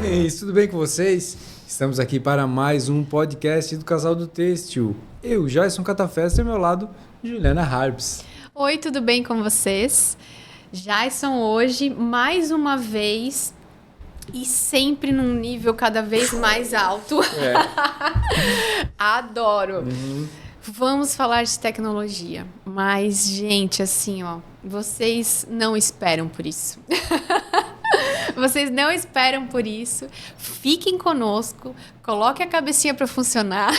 jovens, tudo bem com vocês? Estamos aqui para mais um podcast do Casal do Têxtil. Eu, Jason Catafesta, e ao meu lado, Juliana Harps. Oi, tudo bem com vocês? Jason hoje, mais uma vez, e sempre num nível cada vez mais alto. Adoro! Vamos falar de tecnologia, mas, gente, assim, ó, vocês não esperam por isso. Vocês não esperam por isso. Fiquem conosco, coloque a cabecinha para funcionar,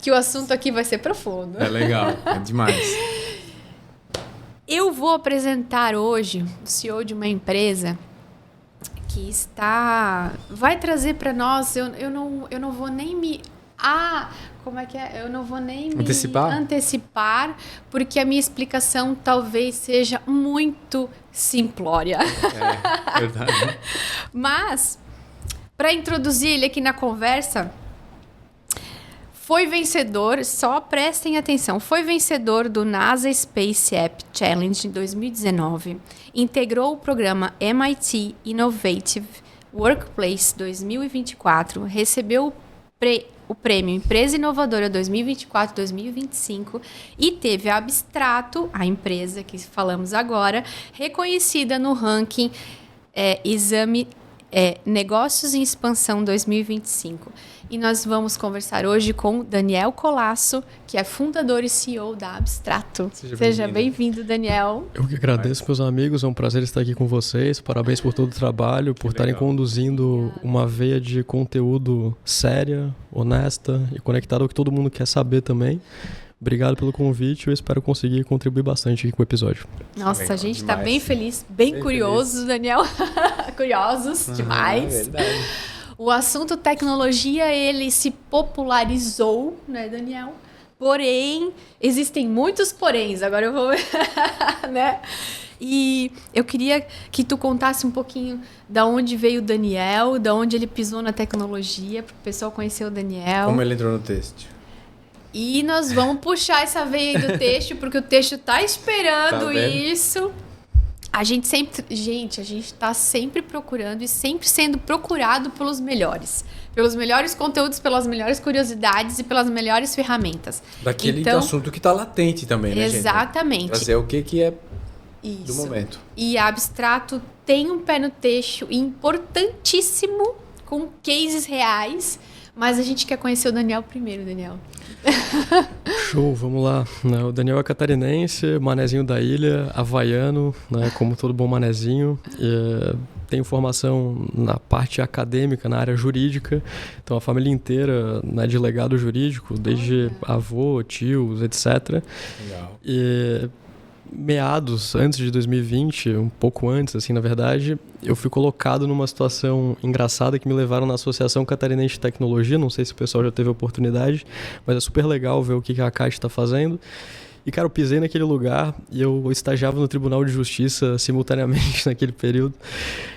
que o assunto aqui vai ser profundo. É legal, é demais. Eu vou apresentar hoje o CEO de uma empresa que vai trazer para nós, eu não vou nem me... como é que é? Eu não vou nem me antecipar, porque a minha explicação talvez seja muito simplória. É verdade. Mas, para introduzir ele aqui na conversa, foi vencedor, só prestem atenção, foi vencedor do NASA Space App Challenge em 2019, integrou o programa MIT Innovative Workplace 2024, recebeu o prêmio Empresa Inovadora 2024-2025 e teve a Abstrato, a empresa que falamos agora, reconhecida no ranking Exame Negócios em Expansão 2025. E nós vamos conversar hoje com Daniel Colasso, que é fundador e CEO da Abstrato. Seja bem-vindo, Daniel. Eu que agradeço, meus amigos. É um prazer estar aqui com vocês. Parabéns por todo o trabalho, por estarem conduzindo uma veia de conteúdo séria, honesta e conectada ao que todo mundo quer saber também. Obrigado pelo convite. Eu espero conseguir contribuir bastante aqui com o episódio. Nossa, a gente está bem feliz, bem curiosos, feliz. Daniel. Curiosos demais. É verdade. O assunto tecnologia, ele se popularizou, né, Daniel? Porém, existem muitos poréns. Agora eu vou... né? E eu queria que tu contasse um pouquinho da onde veio o Daniel, da onde ele pisou na tecnologia, para o pessoal conhecer o Daniel. Como ele entrou no texto. E nós vamos puxar essa veia aí do texto, porque o texto tá esperando isso. A gente está sempre procurando e sempre sendo procurado pelos melhores conteúdos, pelas melhores curiosidades e pelas melhores ferramentas. Daquele assunto que está latente também, né, exatamente. Gente? Trazer o que é isso. Do momento. E a Abstrato tem um pé no texto importantíssimo, com cases reais, mas a gente quer conhecer o Daniel primeiro, Daniel. Show, vamos lá. O Daniel é catarinense, manezinho da ilha, havaiano, né, como todo bom manezinho. Tenho formação na parte acadêmica, na área jurídica. Então, a família inteira, né, de legado jurídico, desde avô, tios, etc. Legal. E antes de 2020, um pouco antes, assim, na verdade, eu fui colocado numa situação engraçada que me levaram na Associação Catarinense de Tecnologia. Não sei se o pessoal já teve a oportunidade, mas é super legal ver o que a CAT está fazendo. E, cara, eu pisei naquele lugar e eu estagiava no Tribunal de Justiça simultaneamente naquele período.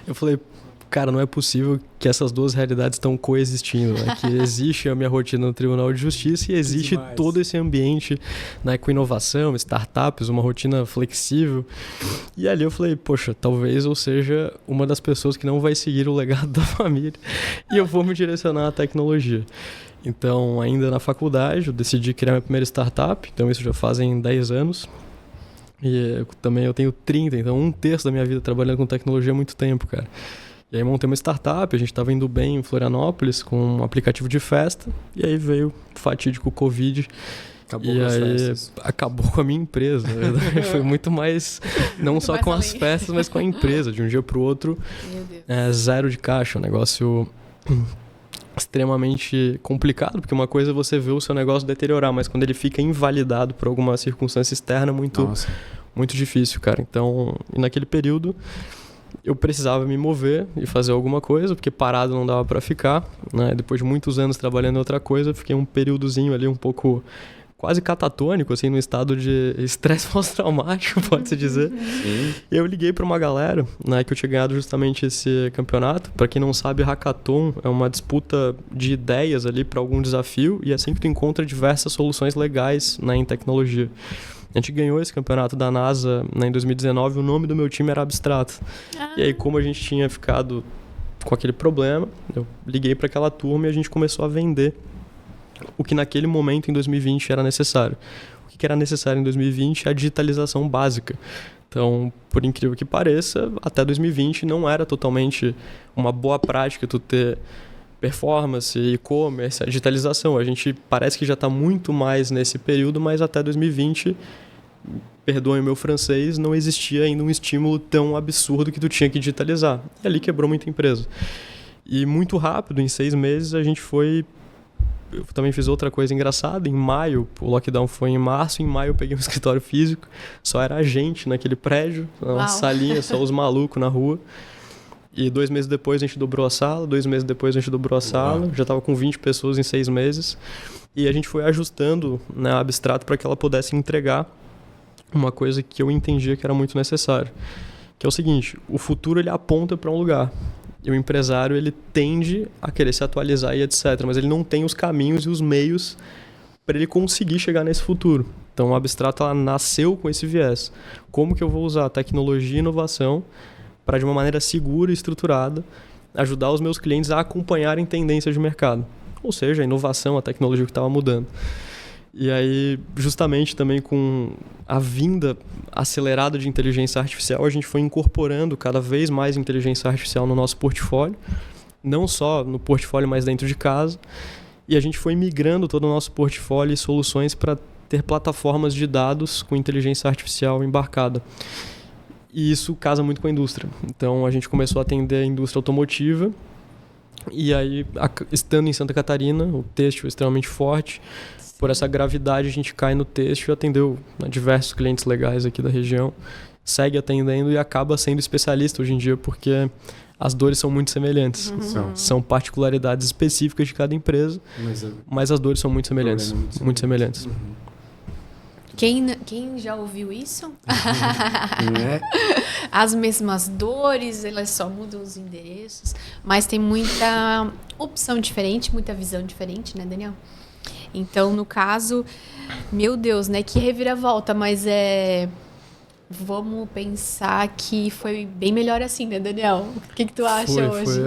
Eu falei, cara, não é possível que essas duas realidades estão coexistindo, né? Que existe a minha rotina no Tribunal de Justiça e existe todo esse ambiente, né, com inovação, startups, uma rotina flexível. E ali eu falei, poxa, talvez eu seja uma das pessoas que não vai seguir o legado da família e eu vou me direcionar à tecnologia. Então, ainda na faculdade, eu decidi criar minha primeira startup, então isso já fazem 10 anos. E também eu tenho 30, então 1/3 da minha vida trabalhando com tecnologia há muito tempo, cara. E aí montei uma startup, a gente estava indo bem em Florianópolis com um aplicativo de festa, e aí veio o fatídico Covid. Acabou com a minha empresa, na verdade. Foi muito mais, não muito só mais com as festas, mas com a empresa. De um dia para o outro, zero de caixa, um negócio extremamente complicado, porque uma coisa é você ver o seu negócio deteriorar, mas quando ele fica invalidado por alguma circunstância externa, muito difícil, cara. Então, naquele período, eu precisava me mover e fazer alguma coisa, porque parado não dava para ficar, né? Depois de muitos anos trabalhando em outra coisa, fiquei um períodozinho ali um pouco quase catatônico, assim, no estado de estresse pós-traumático, pode-se dizer. Sim. E eu liguei para uma galera, né, que eu tinha ganhado justamente esse campeonato. Para quem não sabe, Hackathon é uma disputa de ideias ali para algum desafio e é assim que tu encontra diversas soluções legais, né, em tecnologia. A gente ganhou esse campeonato da NASA, né, em 2019, o nome do meu time era Abstrato. E aí, como a gente tinha ficado com aquele problema, eu liguei para aquela turma e a gente começou a vender o que naquele momento, em 2020, era necessário. O que era necessário em 2020 é a digitalização básica. Então, por incrível que pareça, até 2020 não era totalmente uma boa prática tu ter performance, e-commerce, a digitalização. A gente parece que já está muito mais nesse período, mas até 2020, perdoem o meu francês, não existia ainda um estímulo tão absurdo que tu tinha que digitalizar. E ali quebrou muita empresa. E muito rápido, em 6 meses, a gente foi... Eu também fiz outra coisa engraçada. Em maio, o lockdown foi em março, em maio eu peguei um escritório físico, só era a gente naquele prédio, uma salinha, só os malucos na rua. E 2 meses depois a gente dobrou a sala, 2 meses depois a gente dobrou a sala, já estava com 20 pessoas em 6 meses. E a gente foi ajustando, né, a Abstrato para que ela pudesse entregar uma coisa que eu entendia que era muito necessário. Que é o seguinte, o futuro ele aponta para um lugar. E o empresário ele tende a querer se atualizar e etc. Mas ele não tem os caminhos e os meios para ele conseguir chegar nesse futuro. Então a Abstrato ela nasceu com esse viés. Como que eu vou usar tecnologia e inovação para, de uma maneira segura e estruturada, ajudar os meus clientes a acompanharem tendências de mercado? Ou seja, a inovação, a tecnologia que estava mudando. E aí, justamente também com a vinda acelerada de inteligência artificial, a gente foi incorporando cada vez mais inteligência artificial no nosso portfólio, não só no portfólio, mas dentro de casa. E a gente foi migrando todo o nosso portfólio e soluções para ter plataformas de dados com inteligência artificial embarcada. E isso casa muito com a indústria. Então, a gente começou a atender a indústria automotiva. E aí, estando em Santa Catarina, o têxtil é extremamente forte. Por essa gravidade, a gente cai no têxtil e atendeu, né, diversos clientes legais aqui da região. Segue atendendo e acaba sendo especialista hoje em dia, porque as dores são muito semelhantes. São particularidades específicas de cada empresa, mas as dores são muito semelhantes. Muito semelhantes. Quem já ouviu isso? As mesmas dores, elas só mudam os endereços, mas tem muita opção diferente, muita visão diferente, né, Daniel? Então, no caso, meu Deus, né? Que reviravolta, mas vamos pensar que foi bem melhor assim, né, Daniel? O que tu acha hoje?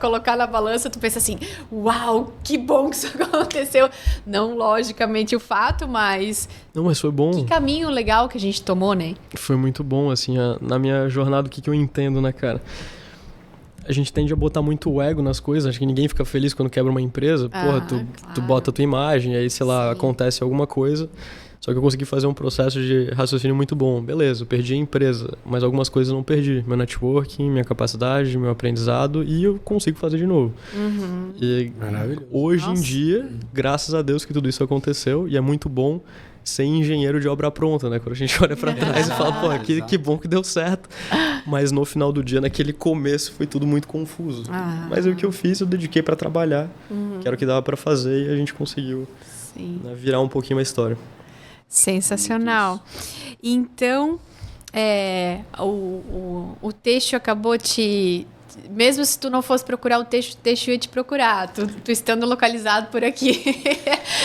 Colocar na balança, tu pensa assim, uau, que bom que isso aconteceu. Não, logicamente, o fato, mas... Não, mas foi bom. Que caminho legal que a gente tomou, né? Foi muito bom, assim, na minha jornada, o que eu entendo, né, cara? A gente tende a botar muito o ego nas coisas, acho que ninguém fica feliz quando quebra uma empresa. Tu bota a tua imagem, aí, sei lá, acontece alguma coisa. Só que eu consegui fazer um processo de raciocínio muito bom. Beleza, eu perdi a empresa, mas algumas coisas eu não perdi. Meu networking, minha capacidade, meu aprendizado, e eu consigo fazer de novo. E hoje em dia, graças a Deus que tudo isso aconteceu, e é muito bom ser engenheiro de obra pronta, né? Quando a gente olha pra trás e fala, pô, que bom que deu certo. Mas no final do dia, naquele começo, foi tudo muito confuso. Mas o que eu fiz, eu dediquei pra trabalhar, que era o que dava pra fazer, e a gente conseguiu, né, virar um pouquinho a história. Sensacional. Então, o texto acabou te... Mesmo se tu não fosse procurar o texto ia te procurar. Tu estando localizado por aqui.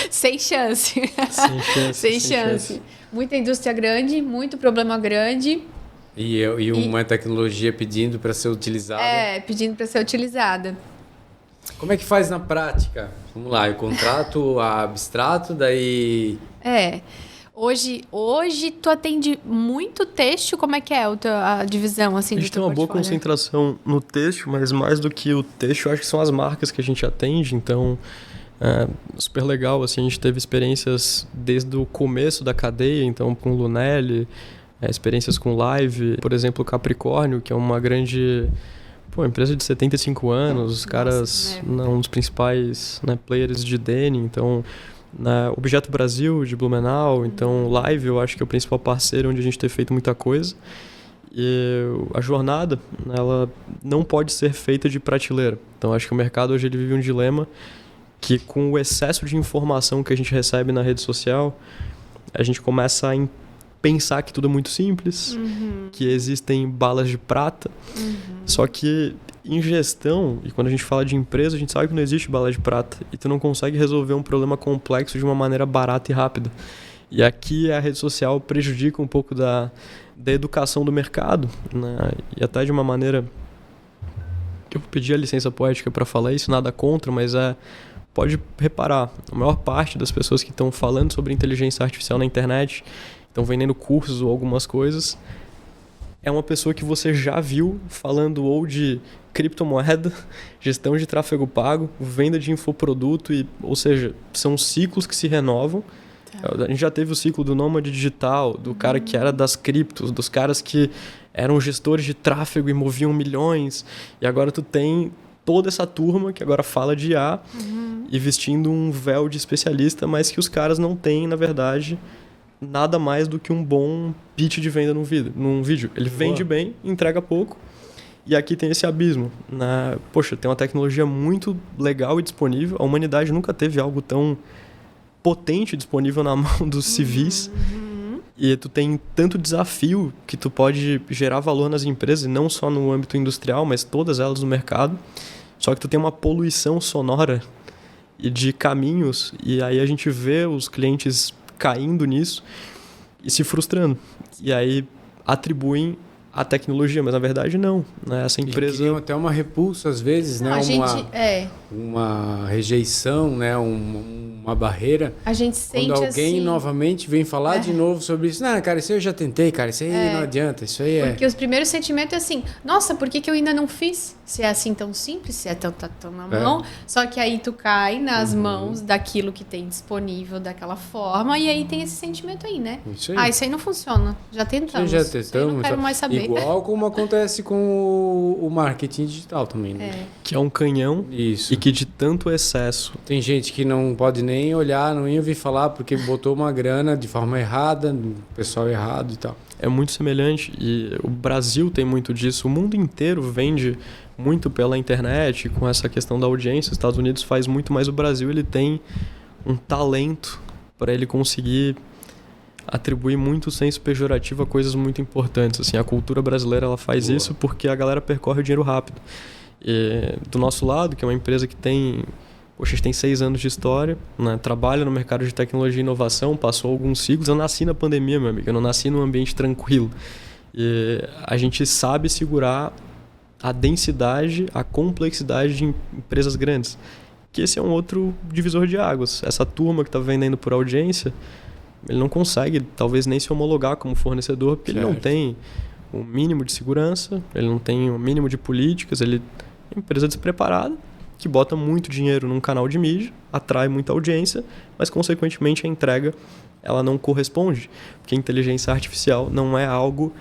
Sem chance. Sem chance. Muita indústria grande, muito problema grande. E uma tecnologia pedindo para ser utilizada. Pedindo para ser utilizada. Como é que faz na prática? Vamos lá, eu contrato a Abstrato, daí... Hoje tu atende muito têxtil, como é que é a divisão assim do teu portfólio? A gente tem uma boa concentração no têxtil, mas mais do que o têxtil, acho que são as marcas que a gente atende, então super legal, assim, a gente teve experiências desde o começo da cadeia, então com Lunelli, experiências com Live, por exemplo, Capricórnio, que é uma grande... empresa de 75 anos, os caras, um dos principais, né, players de denim, então... Objeto Brasil, de Blumenau, então Live eu acho que é o principal parceiro onde a gente tem feito muita coisa. E a jornada, ela não pode ser feita de prateleira. Então acho que o mercado hoje ele vive um dilema que, com o excesso de informação que a gente recebe na rede social, a gente começa a pensar que tudo é muito simples, que existem balas de prata, só que em gestão, e quando a gente fala de empresa, a gente sabe que não existe bala de prata e tu não consegue resolver um problema complexo de uma maneira barata e rápida. E aqui a rede social prejudica um pouco da educação do mercado, né? E até de uma maneira eu pedi a licença poética para falar isso, nada contra, mas pode reparar, a maior parte das pessoas que estão falando sobre inteligência artificial na internet, estão vendendo cursos ou algumas coisas, é uma pessoa que você já viu falando ou de criptomoeda, gestão de tráfego pago, venda de infoproduto, ou seja, são ciclos que se renovam. A gente já teve o ciclo do nômade digital, do cara que era das criptos, dos caras que eram gestores de tráfego e moviam milhões, e agora tu tem toda essa turma que agora fala de IA e vestindo um véu de especialista, mas que os caras não têm, na verdade, nada mais do que um bom pitch de venda num vídeo. Ele vende bem, entrega pouco, e aqui tem esse abismo. Poxa, tem uma tecnologia muito legal e disponível, a humanidade nunca teve algo tão potente disponível na mão dos civis, e tu tem tanto desafio que tu pode gerar valor nas empresas, não só no âmbito industrial, mas todas elas no mercado. Só que tu tem uma poluição sonora e de caminhos, e aí a gente vê os clientes caindo nisso e se frustrando. E aí atribuem a tecnologia, mas na verdade não. Né? Essa empresa... E criam até uma repulsa às vezes, não, né? Uma rejeição, né? Uma barreira. A gente sente quando alguém assim... novamente vem falar de novo sobre isso. Não, cara, isso aí eu já tentei, cara. Isso aí não adianta, isso aí Porque os primeiros sentimentos é assim, nossa, por que eu ainda não fiz? Se é assim tão simples, se é tão na mão. Só que aí tu cai nas mãos daquilo que tem disponível daquela forma, e aí tem esse sentimento aí, né? Isso aí. Isso aí não funciona. Já tentamos. Já tentamos. Não quero mais saber. Igual como acontece com o marketing digital também, né? Que é um canhão. Isso. E que de tanto excesso... Tem gente que não pode nem olhar, não ia ouvir falar, porque botou uma grana de forma errada, no pessoal errado e tal. É muito semelhante, e o Brasil tem muito disso. O mundo inteiro vende muito pela internet, com essa questão da audiência. Os Estados Unidos faz muito, mas o Brasil ele tem um talento para ele conseguir atribuir muito senso pejorativo a coisas muito importantes. Assim, a cultura brasileira ela faz isso porque a galera percorre o dinheiro rápido. E, do nosso lado, que é uma empresa que tem... Poxa, a gente tem 6 anos de história, né? Trabalha no mercado de tecnologia e inovação, passou alguns ciclos. Eu nasci na pandemia, meu amigo. Eu não nasci num ambiente tranquilo. E a gente sabe segurar a densidade, a complexidade de empresas grandes. Que esse é um outro divisor de águas. Essa turma que está vendendo por audiência, ele não consegue, talvez, nem se homologar como fornecedor, porque ele não tem o mínimo de segurança, ele não tem o mínimo de políticas, ele é uma empresa despreparada, que bota muito dinheiro num canal de mídia, atrai muita audiência, mas, consequentemente, a entrega ela não corresponde. Porque a inteligência artificial não é algo...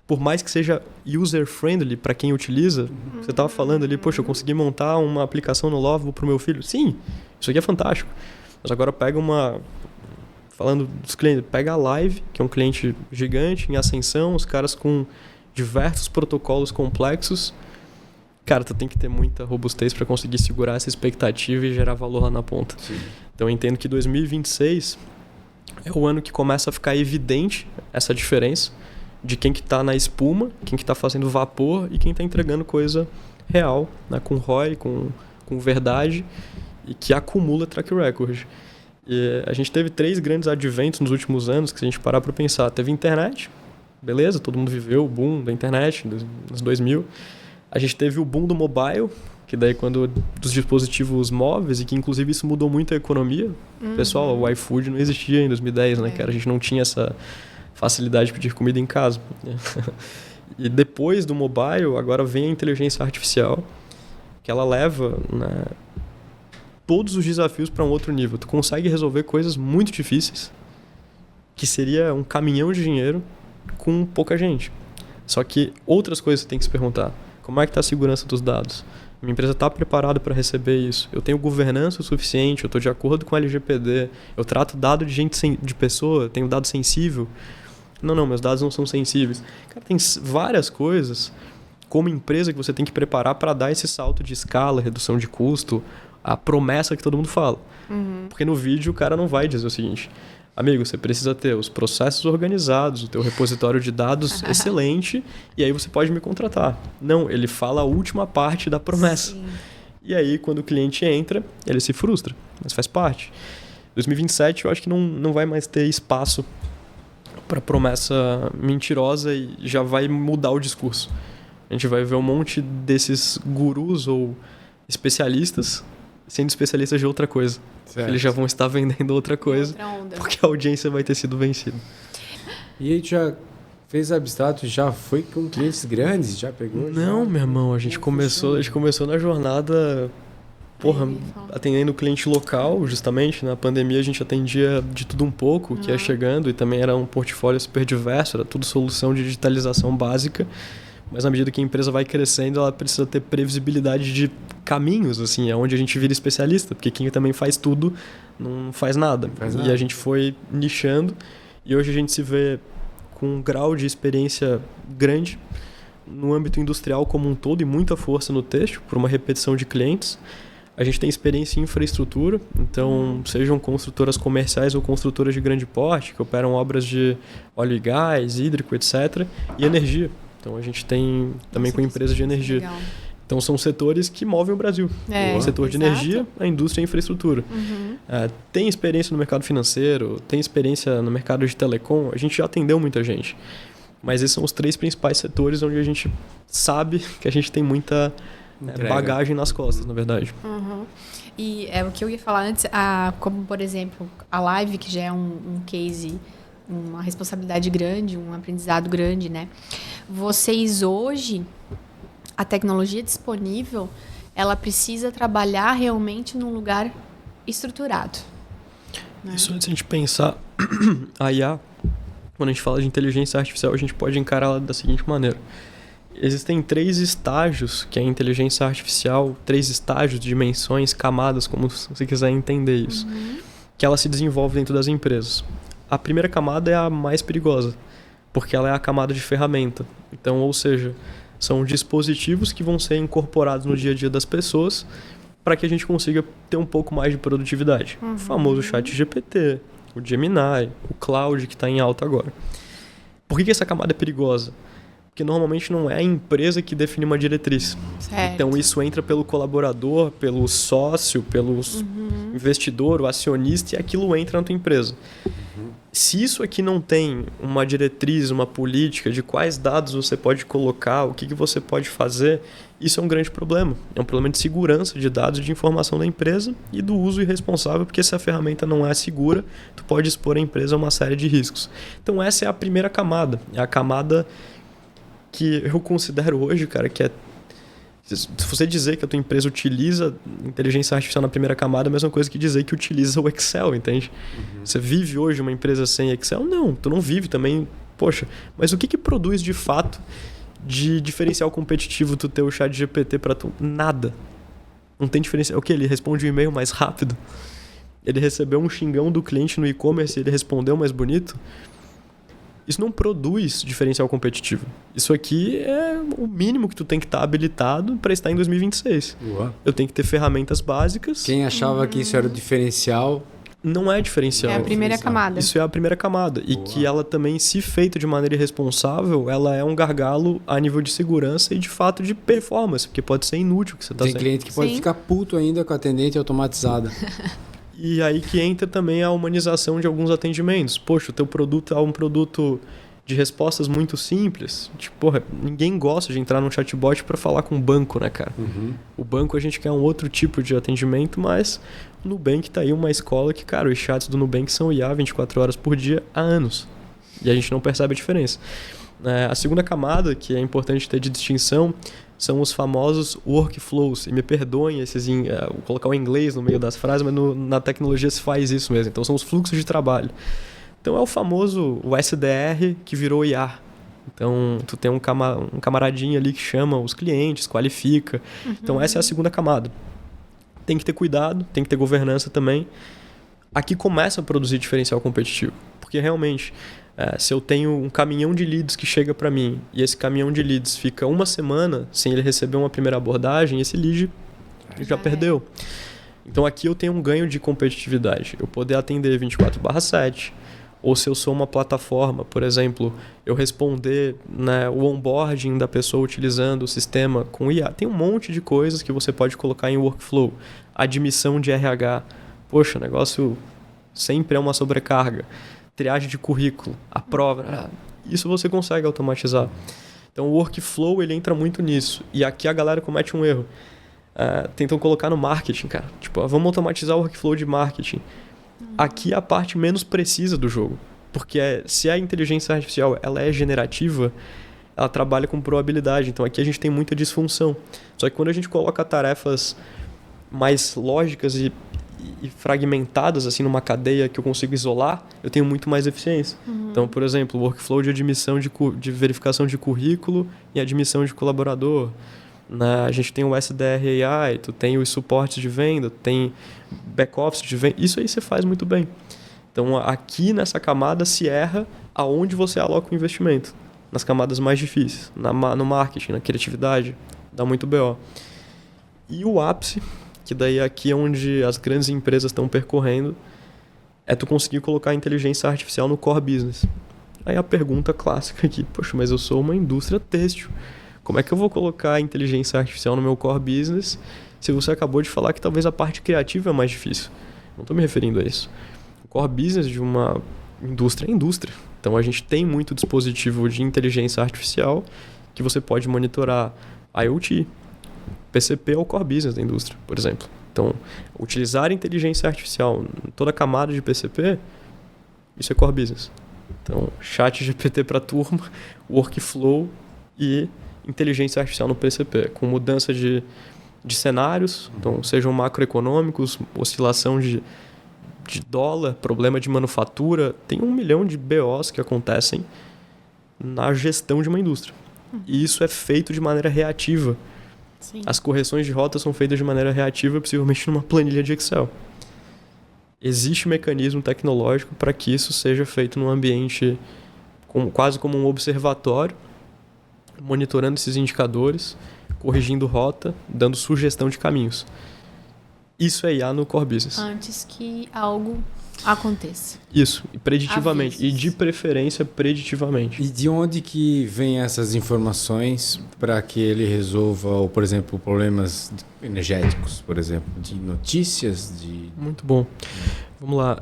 Por mais que seja user-friendly para quem utiliza, você estava falando ali, poxa, eu consegui montar uma aplicação no Lovable para o meu filho. Sim, isso aqui é fantástico. Mas agora pega falando dos clientes, pega a Live, que é um cliente gigante, em ascensão, os caras com diversos protocolos complexos. Cara, tu tem que ter muita robustez para conseguir segurar essa expectativa e gerar valor lá na ponta. Sim. Então eu entendo que 2026 é o ano que começa a ficar evidente essa diferença de quem que está na espuma, quem que está fazendo vapor e quem está entregando coisa real, né? Com ROI, com verdade, e que acumula track record. E a gente teve 3 grandes adventos nos últimos anos, que se a gente parar para pensar, teve internet, beleza, todo mundo viveu o boom da internet nos 2000. A gente teve o boom do mobile, que daí quando dos dispositivos móveis, e que inclusive isso mudou muito a economia. Pessoal, o iFood não existia em 2010, né, cara? A gente não tinha essa facilidade de pedir comida em casa. E depois do mobile, agora vem a inteligência artificial, que ela leva, né, todos os desafios para um outro nível. Tu consegue resolver coisas muito difíceis, que seria um caminhão de dinheiro com pouca gente. Só que outras coisas você tem que se perguntar. Como é que está a segurança dos dados? Minha empresa está preparada para receber isso? Eu tenho governança o suficiente? Eu estou de acordo com a LGPD? Eu trato dado de pessoa? Tenho dado sensível? Não, meus dados não são sensíveis. Cara, tem várias coisas como empresa que você tem que preparar para dar esse salto de escala, redução de custo, a promessa que todo mundo fala. Porque no vídeo o cara não vai dizer o seguinte: amigo, você precisa ter os processos organizados, o teu repositório de dados excelente, e aí você pode me contratar. Não, ele fala a última parte da promessa. Sim. E aí, quando o cliente entra, ele se frustra, mas faz parte. 2027, eu acho que não vai mais ter espaço para promessa mentirosa e já vai mudar o discurso. A gente vai ver um monte desses gurus ou especialistas sendo especialistas de outra coisa. Certo. Eles já vão estar vendendo outra coisa, Outra onda. porque a audiência vai ter sido vencida. E aí, tu já fez abstrato, já foi com clientes grandes? Já pegou? Não, já? meu irmão, a gente começou na jornada, atendendo o cliente local, justamente. Na pandemia a gente atendia de tudo um pouco, que ia chegando, e também era um portfólio super diverso, era tudo solução de digitalização básica. Mas na medida que a empresa vai crescendo, ela precisa ter previsibilidade de caminhos, assim, é onde a gente vira especialista, porque quem também faz tudo não faz nada. E a gente foi nichando, e hoje a gente se vê com um grau de experiência grande no âmbito industrial como um todo e muita força no têxtil, por uma repetição de clientes. A gente tem experiência em infraestrutura, então sejam construtoras comerciais ou construtoras de grande porte, que operam obras de óleo e gás, hídrico, etc. E energia. Então a gente tem também com empresas de energia. Legal. Então são setores que movem o Brasil. O setor de energia, a indústria e a infraestrutura. Tem experiência no mercado financeiro, tem experiência no mercado de telecom, a gente já atendeu muita gente. Mas esses são os 3 principais setores onde a gente sabe que a gente tem muita bagagem nas costas, na verdade. E o que eu ia falar antes, como por exemplo, a Live, que já é um case, uma responsabilidade grande, um aprendizado grande, né? Vocês hoje, a tecnologia disponível, ela precisa trabalhar realmente num lugar estruturado. Né? Isso antes de a gente pensar a IA, quando a gente fala de inteligência artificial, a gente pode encará-la da seguinte maneira. Existem 3 estágios que é a inteligência artificial, 3 estágios, dimensões, camadas, como você quiser entender isso, que ela se desenvolve dentro das empresas. A primeira camada é a mais perigosa, porque ela é a camada de ferramenta. Então, ou seja, são dispositivos que vão ser incorporados no dia a dia das pessoas para que a gente consiga ter um pouco mais de produtividade. O famoso ChatGPT, o Gemini, o Cloud, que está em alta agora. Por que essa camada é perigosa? Porque normalmente não é a empresa que define uma diretriz. Certo. Então isso entra pelo colaborador, pelo sócio, pelo investidor, o acionista, e aquilo entra na tua empresa. Se isso aqui não tem uma diretriz, uma política de quais dados você pode colocar, o que você pode fazer, isso é um grande problema. É um problema de segurança de dados e de informação da empresa e do uso irresponsável, porque se a ferramenta não é segura, tu pode expor a empresa a uma série de riscos. Então essa é a primeira camada. É a camada que eu considero hoje, cara, que é... Se você dizer que a tua empresa utiliza inteligência artificial na primeira camada, é a mesma coisa que dizer que utiliza o Excel, entende? Você vive hoje uma empresa sem Excel? Não, tu não vive também. Poxa, mas o que produz de fato de diferencial competitivo tu ter o ChatGPT para tu? Nada. Não tem diferencial. O que? Ele responde um e-mail mais rápido? Ele recebeu um xingão do cliente no e-commerce e ele respondeu mais bonito? Isso não produz diferencial competitivo. Isso aqui é o mínimo que tu tem que estar habilitado para estar em 2026. Eu tenho que ter ferramentas básicas. Quem achava que isso era o diferencial... Não é diferencial. É a primeira camada. Isso é a primeira camada. E que ela também, se feita de maneira irresponsável, ela é um gargalo a nível de segurança e de fato de performance, porque pode ser inútil o que você está Tem cliente que pode ficar puto ainda com a atendente automatizada. E aí que entra também a humanização de alguns atendimentos. Poxa, o teu produto é um produto de respostas muito simples. Tipo, porra, ninguém gosta de entrar num chatbot para falar com o banco, né, cara? O banco a gente quer um outro tipo de atendimento, mas o Nubank tá aí uma escola que, cara, os chats do Nubank são IA 24 horas por dia há anos. E a gente não percebe a diferença. A segunda camada, que é importante ter de distinção, são os famosos workflows. E me perdoem vou colocar o inglês no meio das frases, mas na tecnologia se faz isso mesmo. Então são os fluxos de trabalho. Então é o famoso o SDR que virou IA. Então tu tem um camaradinho ali que chama os clientes, qualifica. Então essa é a segunda camada. Tem que ter cuidado, tem que ter governança também. Aqui começa a produzir diferencial competitivo. Porque realmente... se eu tenho um caminhão de leads que chega para mim e esse caminhão de leads fica uma semana sem ele receber uma primeira abordagem, esse lead já perdeu. Então aqui eu tenho um ganho de competitividade. Eu poder atender 24/7, ou se eu sou uma plataforma, por exemplo, eu responder, né, o onboarding da pessoa utilizando o sistema com IA. Tem um monte de coisas que você pode colocar em workflow. Admissão de RH. Poxa, o negócio sempre é uma sobrecarga. Triagem de currículo, a prova, isso você consegue automatizar. Então o workflow ele entra muito nisso. E aqui a galera comete um erro. Tentam colocar no marketing, cara. Tipo, vamos automatizar o workflow de marketing. Aqui é a parte menos precisa do jogo. Porque se a inteligência artificial ela é generativa, ela trabalha com probabilidade. Então aqui a gente tem muita disfunção. Só que quando a gente coloca tarefas mais lógicas e fragmentadas assim numa cadeia que eu consigo isolar, eu tenho muito mais eficiência. Então, por exemplo, o workflow de admissão de verificação de currículo e admissão de colaborador. A gente tem o SDR AI, tu tem os suportes de venda, tu tem back-office de venda. Isso aí você faz muito bem. Então, aqui nessa camada se erra aonde você aloca o investimento. Nas camadas mais difíceis, no marketing, na criatividade, dá muito BO. E o ápice, que daí aqui é onde as grandes empresas estão percorrendo, é tu conseguir colocar a inteligência artificial no core business. Aí a pergunta clássica aqui, poxa, mas eu sou uma indústria têxtil. Como é que eu vou colocar a inteligência artificial no meu core business se você acabou de falar que talvez a parte criativa é mais difícil? Não estou me referindo a isso. O core business de uma indústria é indústria. Então a gente tem muito dispositivo de inteligência artificial que você pode monitorar IoT. PCP é o core business da indústria, por exemplo. Então, utilizar inteligência artificial em toda a camada de PCP, isso é core business. Então, chat GPT para turma, workflow e inteligência artificial no PCP, com mudança de cenários, então sejam macroeconômicos, oscilação de dólar, problema de manufatura, tem 1 milhão de BOs que acontecem na gestão de uma indústria. E isso é feito de maneira reativa. Sim. As correções de rota são feitas de maneira reativa, possivelmente numa planilha de Excel. Existe um mecanismo tecnológico para que isso seja feito num ambiente quase como um observatório, monitorando esses indicadores, corrigindo rota, dando sugestão de caminhos. Isso é IA no core business. Antes que algo aconteça. Isso, e preditivamente. Avisos. E de preferência, preditivamente. E de onde que vem essas informações para que ele resolva, ou, por exemplo, problemas energéticos, por exemplo, de notícias? Muito bom. Vamos lá.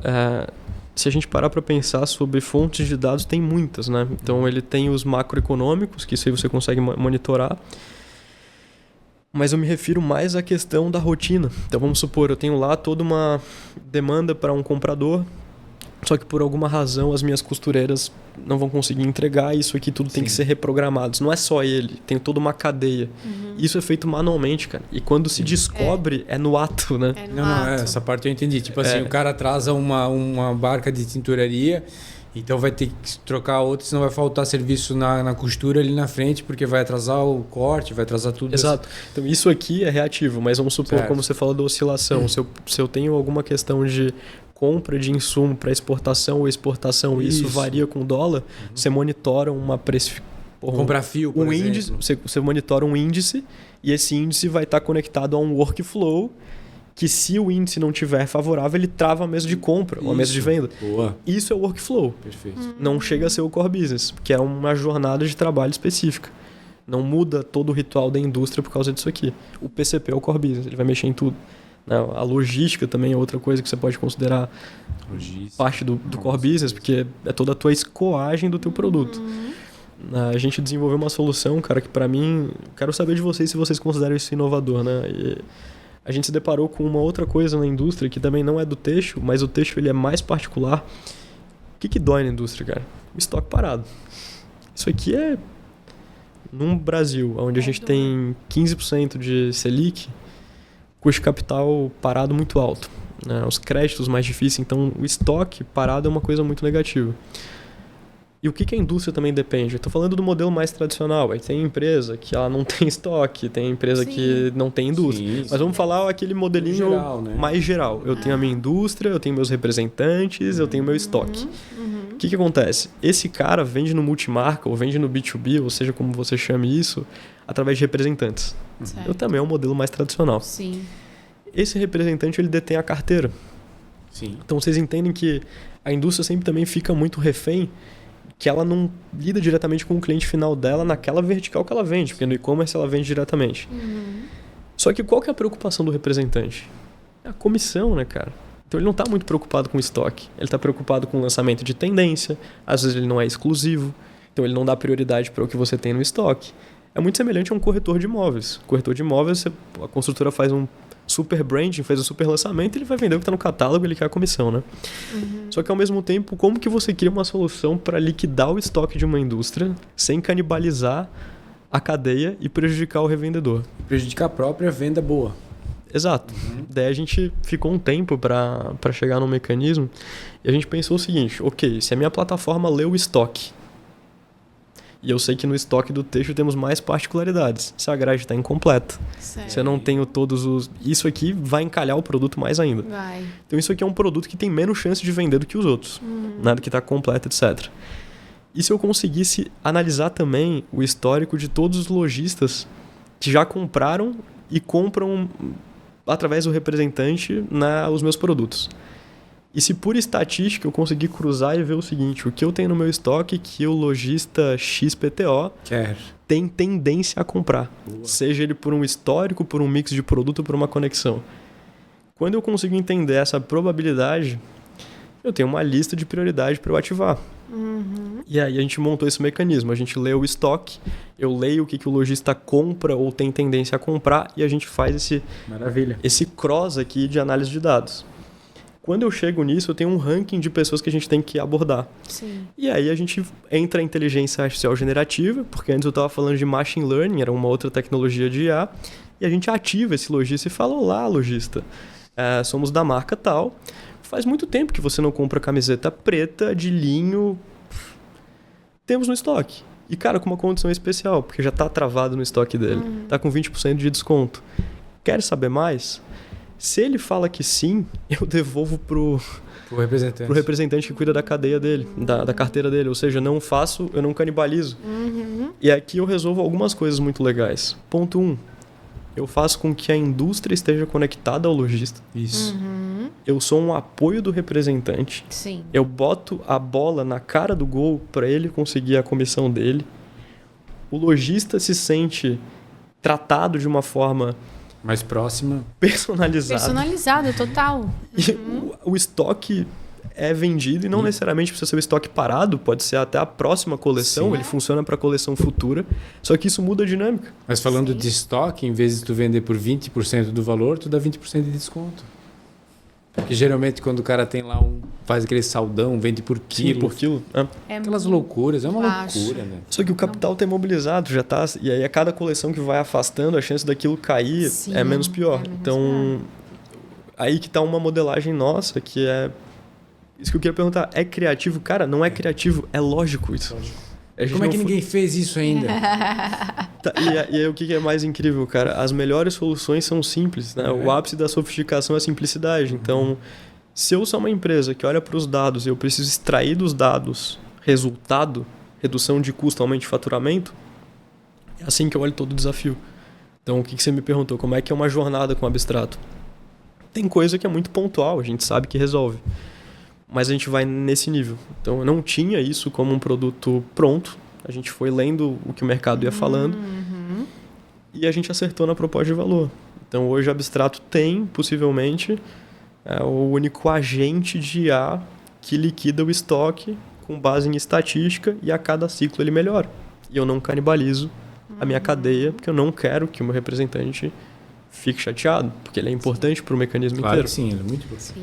Se a gente parar para pensar sobre fontes de dados, tem muitas, né? Então, ele tem os macroeconômicos, que isso aí você consegue monitorar. Mas eu me refiro mais à questão da rotina. Então, vamos supor, eu tenho lá toda uma demanda para um comprador, só que por alguma razão as minhas costureiras não vão conseguir entregar, isso aqui tudo tem que ser reprogramado. Não é só ele, tem toda uma cadeia. Isso é feito manualmente, cara. E quando se descobre, é no ato, né? É no Não, ato. essa parte eu entendi. Tipo assim, o cara atrasa uma barca de tinturaria, então vai ter que trocar outra, senão vai faltar serviço na costura ali na frente, porque vai atrasar o corte, vai atrasar tudo. Exato. Então isso aqui é reativo, mas vamos supor, Certo. como você falou da oscilação, se eu tenho alguma questão de compra de insumo para exportação ou exportação, isso varia com dólar, você monitora uma Comprar fio, por exemplo. índice, você monitora um índice e esse índice vai estar conectado a um workflow que, se o índice não tiver favorável, ele trava a mesa de compra ou a mesa de venda. Boa. Isso é o workflow. Perfeito. Não chega a ser o core business, porque é uma jornada de trabalho específica. Não muda todo o ritual da indústria por causa disso aqui. O PCP é o core business, ele vai mexer em tudo. A logística também é outra coisa que você pode considerar parte do core business, porque é toda a tua escoagem do teu produto. A gente desenvolveu uma solução, cara, que para mim... Quero saber de vocês se vocês consideram isso inovador, né? E a gente se deparou com uma outra coisa na indústria que também não é do têxtil, mas o têxtil ele é mais particular. O que dói na indústria, cara? O estoque parado. Isso aqui é... Num Brasil, onde a gente tem 15% de Selic, custo de capital parado muito alto, né? Os créditos mais difíceis, então o estoque parado é uma coisa muito negativa. E o que a indústria também depende? Eu estou falando do modelo mais tradicional. Aí tem empresa que ela não tem estoque, tem empresa que não tem indústria. Mas vamos falar aquele modelinho geral, né? mais geral. Eu tenho a minha indústria, eu tenho meus representantes, eu tenho meu estoque. O que acontece? Esse cara vende no multimarca ou vende no B2B, ou seja, como você chame isso, através de representantes. Certo. Eu também é um modelo mais tradicional. Sim. Esse representante ele detém a carteira. Sim. Então vocês entendem que a indústria sempre também fica muito refém, que ela não lida diretamente com o cliente final dela naquela vertical que ela vende, porque no e-commerce ela vende diretamente. Só que qual que é a preocupação do representante? É a comissão, né, cara? Então ele não está muito preocupado com o estoque, ele está preocupado com o lançamento de tendência, às vezes ele não é exclusivo. Então ele não dá prioridade para o que você tem no estoque. É muito semelhante a um corretor de imóveis. Corretor de imóveis, a construtora faz um super branding, faz um super lançamento, ele vai vender o que está no catálogo, ele quer a comissão, né? Só que ao mesmo tempo, como que você cria uma solução para liquidar o estoque de uma indústria sem canibalizar a cadeia e prejudicar o revendedor? Prejudicar a própria venda boa. Exato. Daí a gente ficou um tempo para chegar num mecanismo e a gente pensou o seguinte, ok, se a minha plataforma lê o estoque, e eu sei que no estoque do texto temos mais particularidades, se a grade está incompleta, se eu não tenho todos os... Isso aqui vai encalhar o produto mais ainda. Vai. Então isso aqui é um produto que tem menos chance de vender do que os outros, nada que está completo, etc. E se eu conseguisse analisar também o histórico de todos os lojistas que já compraram e compram através do representante os meus produtos. E se por estatística eu conseguir cruzar e ver o seguinte, o que eu tenho no meu estoque que o lojista XPTO tem tendência a comprar. Boa. Seja ele por um histórico, por um mix de produto, por uma conexão. Quando eu consigo entender essa probabilidade, eu tenho uma lista de prioridade para eu ativar. E aí a gente montou esse mecanismo. A gente lê o estoque, eu leio o que o lojista compra ou tem tendência a comprar e a gente faz esse cross aqui de análise de dados. Quando eu chego nisso, eu tenho um ranking de pessoas que a gente tem que abordar. Sim. E aí a gente entra em inteligência artificial generativa, porque antes eu estava falando de machine learning, era uma outra tecnologia de IA, e a gente ativa esse lojista e fala, olá, lojista, somos da marca tal, faz muito tempo que você não compra camiseta preta de linho, temos no estoque. E, cara, com uma condição especial, porque já está travado no estoque dele, está com 20% de desconto. Quer saber mais? Se ele fala que sim, eu devolvo pro representante que cuida da cadeia dele, da carteira dele. Ou seja, não faço, eu não canibalizo. E aqui eu resolvo algumas coisas muito legais. Ponto 1. Eu faço com que a indústria esteja conectada ao lojista. Isso. Eu sou um apoio do representante. Sim. Eu boto a bola na cara do gol para ele conseguir a comissão dele. O lojista se sente tratado de uma forma... mais próxima. Personalizado, total. E o estoque é vendido e não necessariamente precisa ser o estoque parado, pode ser até a próxima coleção, ele funciona para a coleção futura, só que isso muda a dinâmica. Mas falando de estoque, em vez de tu vender por 20% do valor, tu dá 20% de desconto. Porque geralmente quando o cara tem lá faz aquele saldão, vende por quilo. Sim, por quilo. Aquelas loucuras, é uma loucura, né? Só que o capital está imobilizado, já tá, e aí a cada coleção que vai afastando, a chance daquilo cair é menos pior. Então, aí que está uma modelagem nossa, que é... Isso que eu queria perguntar, é criativo? Cara, não é criativo, é lógico isso. Como é que ninguém fez isso ainda? E aí o que é mais incrível, cara? As melhores soluções são simples, né? O ápice da sofisticação é a simplicidade. Então, se eu sou uma empresa que olha para os dados e eu preciso extrair dos dados resultado, redução de custo, aumento de faturamento, é assim que eu olho todo o desafio. Então, o que você me perguntou? Como é que é uma jornada com abstrato? Tem coisa que é muito pontual, a gente sabe que resolve. Mas a gente vai nesse nível. Então, eu não tinha isso como um produto pronto. A gente foi lendo o que o mercado ia falando e a gente acertou na proposta de valor. Então, hoje, o abstrato tem, possivelmente, o único agente de IA que liquida o estoque com base em estatística e a cada ciclo ele melhora. E eu não canibalizo a minha cadeia, porque eu não quero que o meu representante fique chateado, porque ele é importante para o mecanismo inteiro. Sim, ele é muito importante.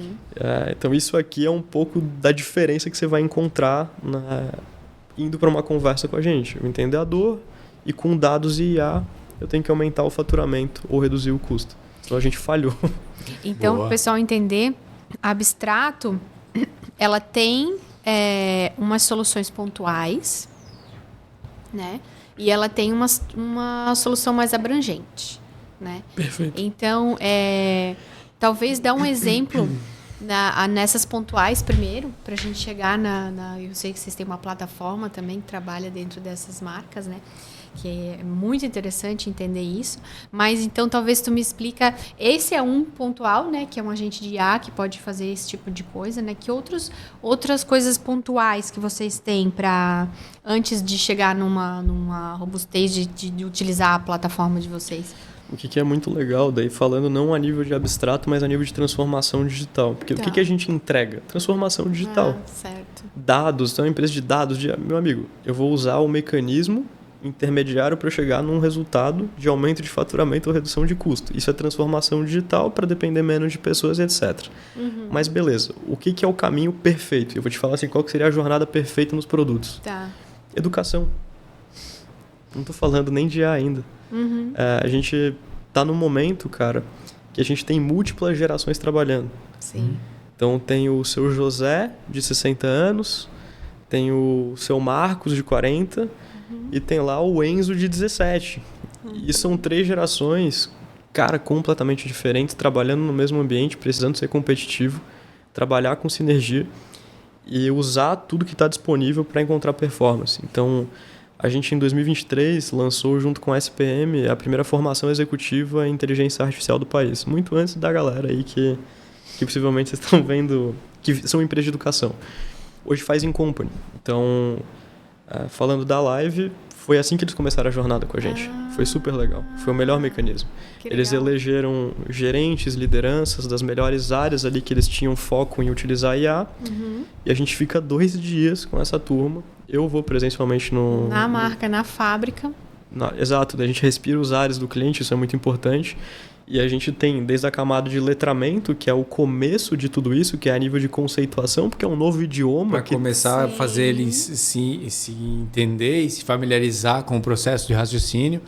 Então isso aqui é um pouco da diferença que você vai encontrar indo para uma conversa com a gente. Eu entender a dor e com dados e IA eu tenho que aumentar o faturamento ou reduzir o custo. Então a gente falhou. Então, para o pessoal entender, a Abstrato ela tem umas soluções pontuais, né? E ela tem uma solução mais abrangente. Né? Perfeito. Então, talvez dar um exemplo nessas pontuais primeiro, para a gente chegar eu sei que vocês têm uma plataforma também que trabalha dentro dessas marcas, né? Que é muito interessante entender isso. Mas então, talvez tu me explica, esse é um pontual, né? Que é um agente de IA que pode fazer esse tipo de coisa, né? Que outras coisas pontuais que vocês têm para antes de chegar numa robustez de utilizar a plataforma de vocês? O que é muito legal, daí falando não a nível de abstrato, mas a nível de transformação digital. Porque o que a gente entrega? Transformação digital. Certo. Dados, então é uma empresa de dados, meu amigo, eu vou usar o mecanismo intermediário para chegar num resultado de aumento de faturamento ou redução de custo. Isso é transformação digital para depender menos de pessoas, etc. Mas beleza, o que é o caminho perfeito? Eu vou te falar assim, qual que seria a jornada perfeita nos produtos. Tá. Educação. Não tô falando nem de IA ainda. A gente tá num momento, cara, que a gente tem múltiplas gerações trabalhando. Sim. Então tem o seu José, de 60 anos, tem o seu Marcos, de 40, e tem lá o Enzo, de 17. E são 3 gerações, cara, completamente diferentes, trabalhando no mesmo ambiente, precisando ser competitivo, trabalhar com sinergia e usar tudo que está disponível para encontrar performance. Então, a gente, em 2023, lançou, junto com a SPM, a primeira formação executiva em inteligência artificial do país. Muito antes da galera aí que possivelmente vocês estão vendo, que são empresas de educação. Hoje faz em company. Então, falando da live, foi assim que eles começaram a jornada com a gente. Foi super legal. Foi o melhor mecanismo. Eles elegeram gerentes, lideranças das melhores áreas ali que eles tinham foco em utilizar IA. E a gente fica 2 dias com essa turma. Eu vou presencialmente na marca, na fábrica. Exato, a gente respira os ares do cliente, isso é muito importante. E a gente tem desde a camada de letramento, que é o começo de tudo isso, que é a nível de conceituação, porque é um novo idioma. Para começar a fazer ele se entender e se familiarizar com o processo de raciocínio.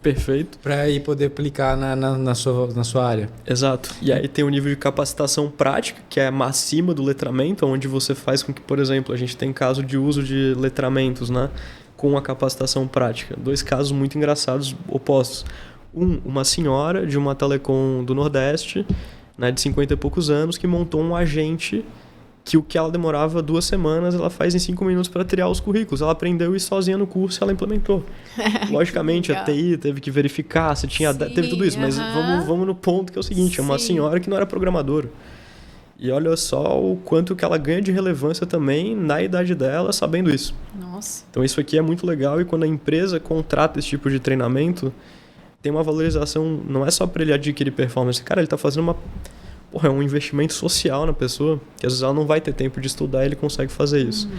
Perfeito. Para aí poder aplicar na sua área. Exato. E aí tem o nível de capacitação prática, que é acima do letramento, onde você faz com que, por exemplo, a gente tem caso de uso de letramentos, né, com a capacitação prática. 2 casos muito engraçados, opostos. Uma senhora de uma telecom do Nordeste, né, de 50 e poucos anos, que montou um agente que o que ela demorava 2 semanas, ela faz em 5 minutos para triar os currículos. Ela aprendeu isso sozinha no curso e ela implementou. Logicamente, a TI teve que verificar se tinha... Teve tudo isso, mas vamos no ponto que é o seguinte, é uma senhora que não era programadora. E olha só o quanto que ela ganha de relevância também na idade dela, sabendo isso. Nossa. Então isso aqui é muito legal e quando a empresa contrata esse tipo de treinamento, tem uma valorização, não é só para ele adquirir performance. Cara, ele está fazendo é um investimento social na pessoa, que às vezes ela não vai ter tempo de estudar e ele consegue fazer isso.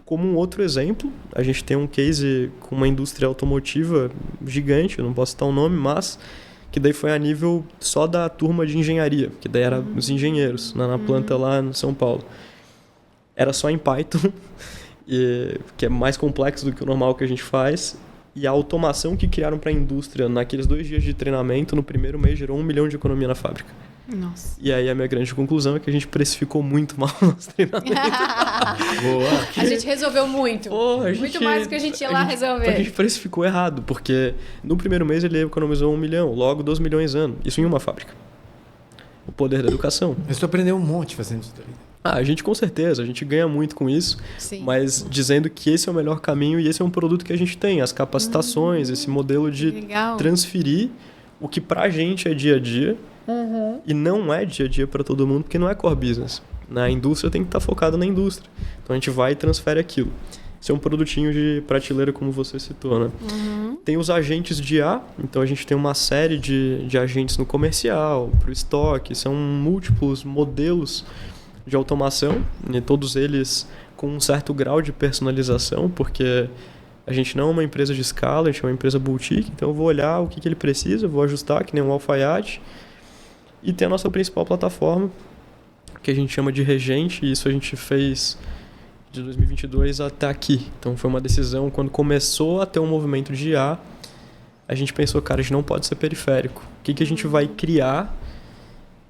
Como um outro exemplo, a gente tem um case com uma indústria automotiva gigante, eu não posso citar o nome, mas que daí foi a nível só da turma de engenharia, que daí era os engenheiros, na planta lá em São Paulo. Era só em Python, que é mais complexo do que o normal que a gente faz, e a automação que criaram para a indústria naqueles 2 dias de treinamento, no primeiro mês gerou 1 milhão de economia na fábrica. Nossa. E aí a minha grande conclusão é que a gente precificou muito mal o nosso treinamento. Boa. A gente resolveu muito. Muito mais do que a gente ia lá resolver. A gente precificou errado, porque no primeiro mês ele economizou 1 milhão, logo 2 milhões ano. Isso em uma fábrica. O poder da educação. Mas tu aprendeu um monte fazendo isso daí. A gente com certeza, a gente ganha muito com isso, mas dizendo que esse é o melhor caminho e esse é um produto que a gente tem, as capacitações, esse modelo de transferir o que pra gente é dia a dia e não é dia a dia para todo mundo, porque não é core business. Na indústria tem que estar focado na indústria. Então a gente vai e transfere aquilo. Esse é um produtinho de prateleira, como você citou, né? Tem os agentes de IA, então a gente tem uma série de agentes no comercial, para o estoque, são múltiplos modelos de automação, e todos eles com um certo grau de personalização, porque a gente não é uma empresa de escala, a gente é uma empresa boutique, então eu vou olhar o que ele precisa, vou ajustar, que nem um alfaiate, e tem a nossa principal plataforma, que a gente chama de Regente, e isso a gente fez de 2022 até aqui. Então foi uma decisão, quando começou a ter um movimento de IA, a gente pensou, cara, a gente não pode ser periférico. O que a gente vai criar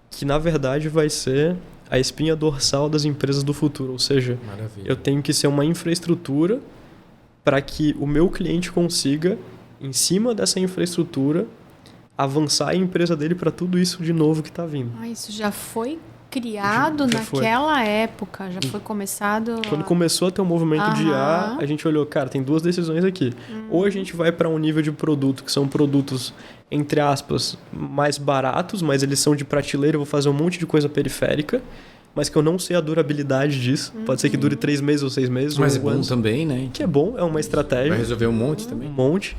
que, na verdade, vai ser a espinha dorsal das empresas do futuro? Ou seja, eu tenho que ser uma infraestrutura para que o meu cliente consiga, em cima dessa infraestrutura, avançar a empresa dele para tudo isso de novo que está vindo. Isso já foi criado naquela época, já foi começado... Quando começou a ter um movimento de IA, a gente olhou, cara, tem 2 decisões aqui. Ou a gente vai para um nível de produto, que são produtos, entre aspas, mais baratos, mas eles são de prateleira, eu vou fazer um monte de coisa periférica, mas que eu não sei a durabilidade disso. Pode ser que dure 3 meses ou 6 meses. Mas ou é bom também, né? Que é bom, é uma estratégia. Vai resolver um monte também. Um monte.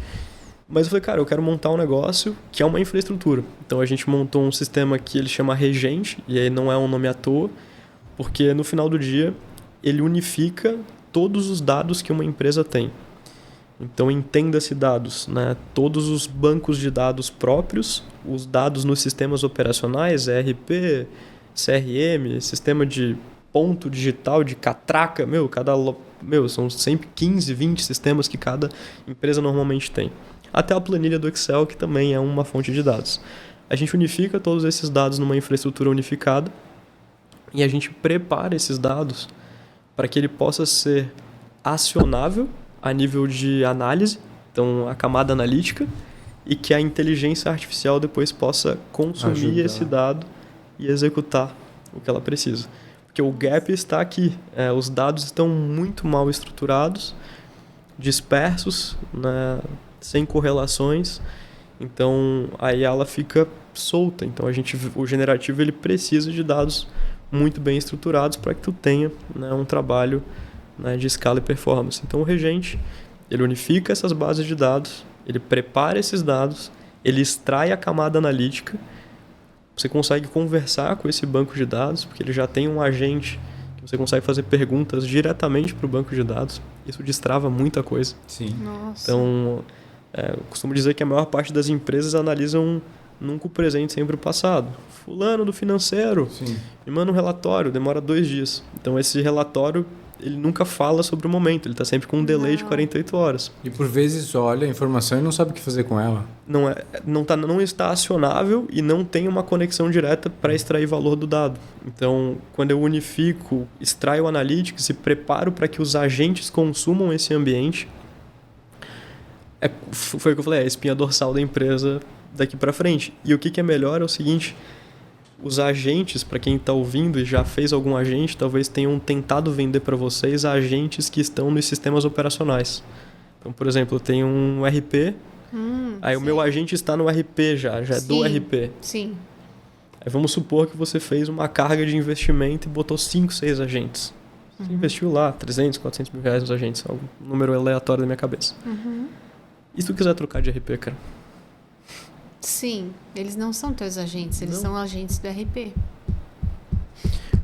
Mas eu falei, cara, eu quero montar um negócio que é uma infraestrutura. Então a gente montou um sistema que ele chama Regente, e aí não é um nome à toa, porque no final do dia ele unifica todos os dados que uma empresa tem. Então entenda-se dados, né? Todos os bancos de dados próprios, os dados nos sistemas operacionais, ERP, CRM, sistema de ponto digital, de catraca, são sempre 15, 20 sistemas que cada empresa normalmente tem. Até a planilha do Excel, que também é uma fonte de dados. A gente unifica todos esses dados numa infraestrutura unificada e a gente prepara esses dados para que ele possa ser acionável a nível de análise, então a camada analítica, e que a inteligência artificial depois possa consumir esse dado e executar o que ela precisa. Porque o gap está aqui, os dados estão muito mal estruturados, dispersos, né, sem correlações, então aí ela fica solta. Então o generativo ele precisa de dados muito bem estruturados para que tu tenha, né, um trabalho, né, de escala e performance. Então o Regente ele unifica essas bases de dados, ele prepara esses dados, ele extrai a camada analítica, você consegue conversar com esse banco de dados, porque ele já tem um agente que você consegue fazer perguntas diretamente para o banco de dados. Isso destrava muita coisa. Sim. Nossa. Então, eu costumo dizer que a maior parte das empresas analisam nunca o presente, sempre o passado. Fulano do financeiro, Sim. me manda um relatório, demora 2 dias. Então, esse relatório, ele nunca fala sobre o momento, ele está sempre com um delay de 48 horas. E por vezes olha a informação e não sabe o que fazer com ela. Não está acionável e não tem uma conexão direta para extrair valor do dado. Então, quando eu unifico, extraio o Analytics e preparo para que os agentes consumam esse ambiente, foi o que eu falei, é a espinha dorsal da empresa daqui para frente. E o que é melhor é o seguinte: os agentes, para quem está ouvindo e já fez algum agente, talvez tenham tentado vender para vocês agentes que estão nos sistemas operacionais. Então, por exemplo, eu tenho um RP, aí sim, o meu agente está no RP já é sim, do RP. Sim. Aí vamos supor que você fez uma carga de investimento e botou 5, 6 agentes. Você investiu lá 300, 400 mil reais nos agentes, um número aleatório da minha cabeça. E se tu quiser trocar de RP, cara? Sim, eles não são teus agentes, eles são agentes do RP.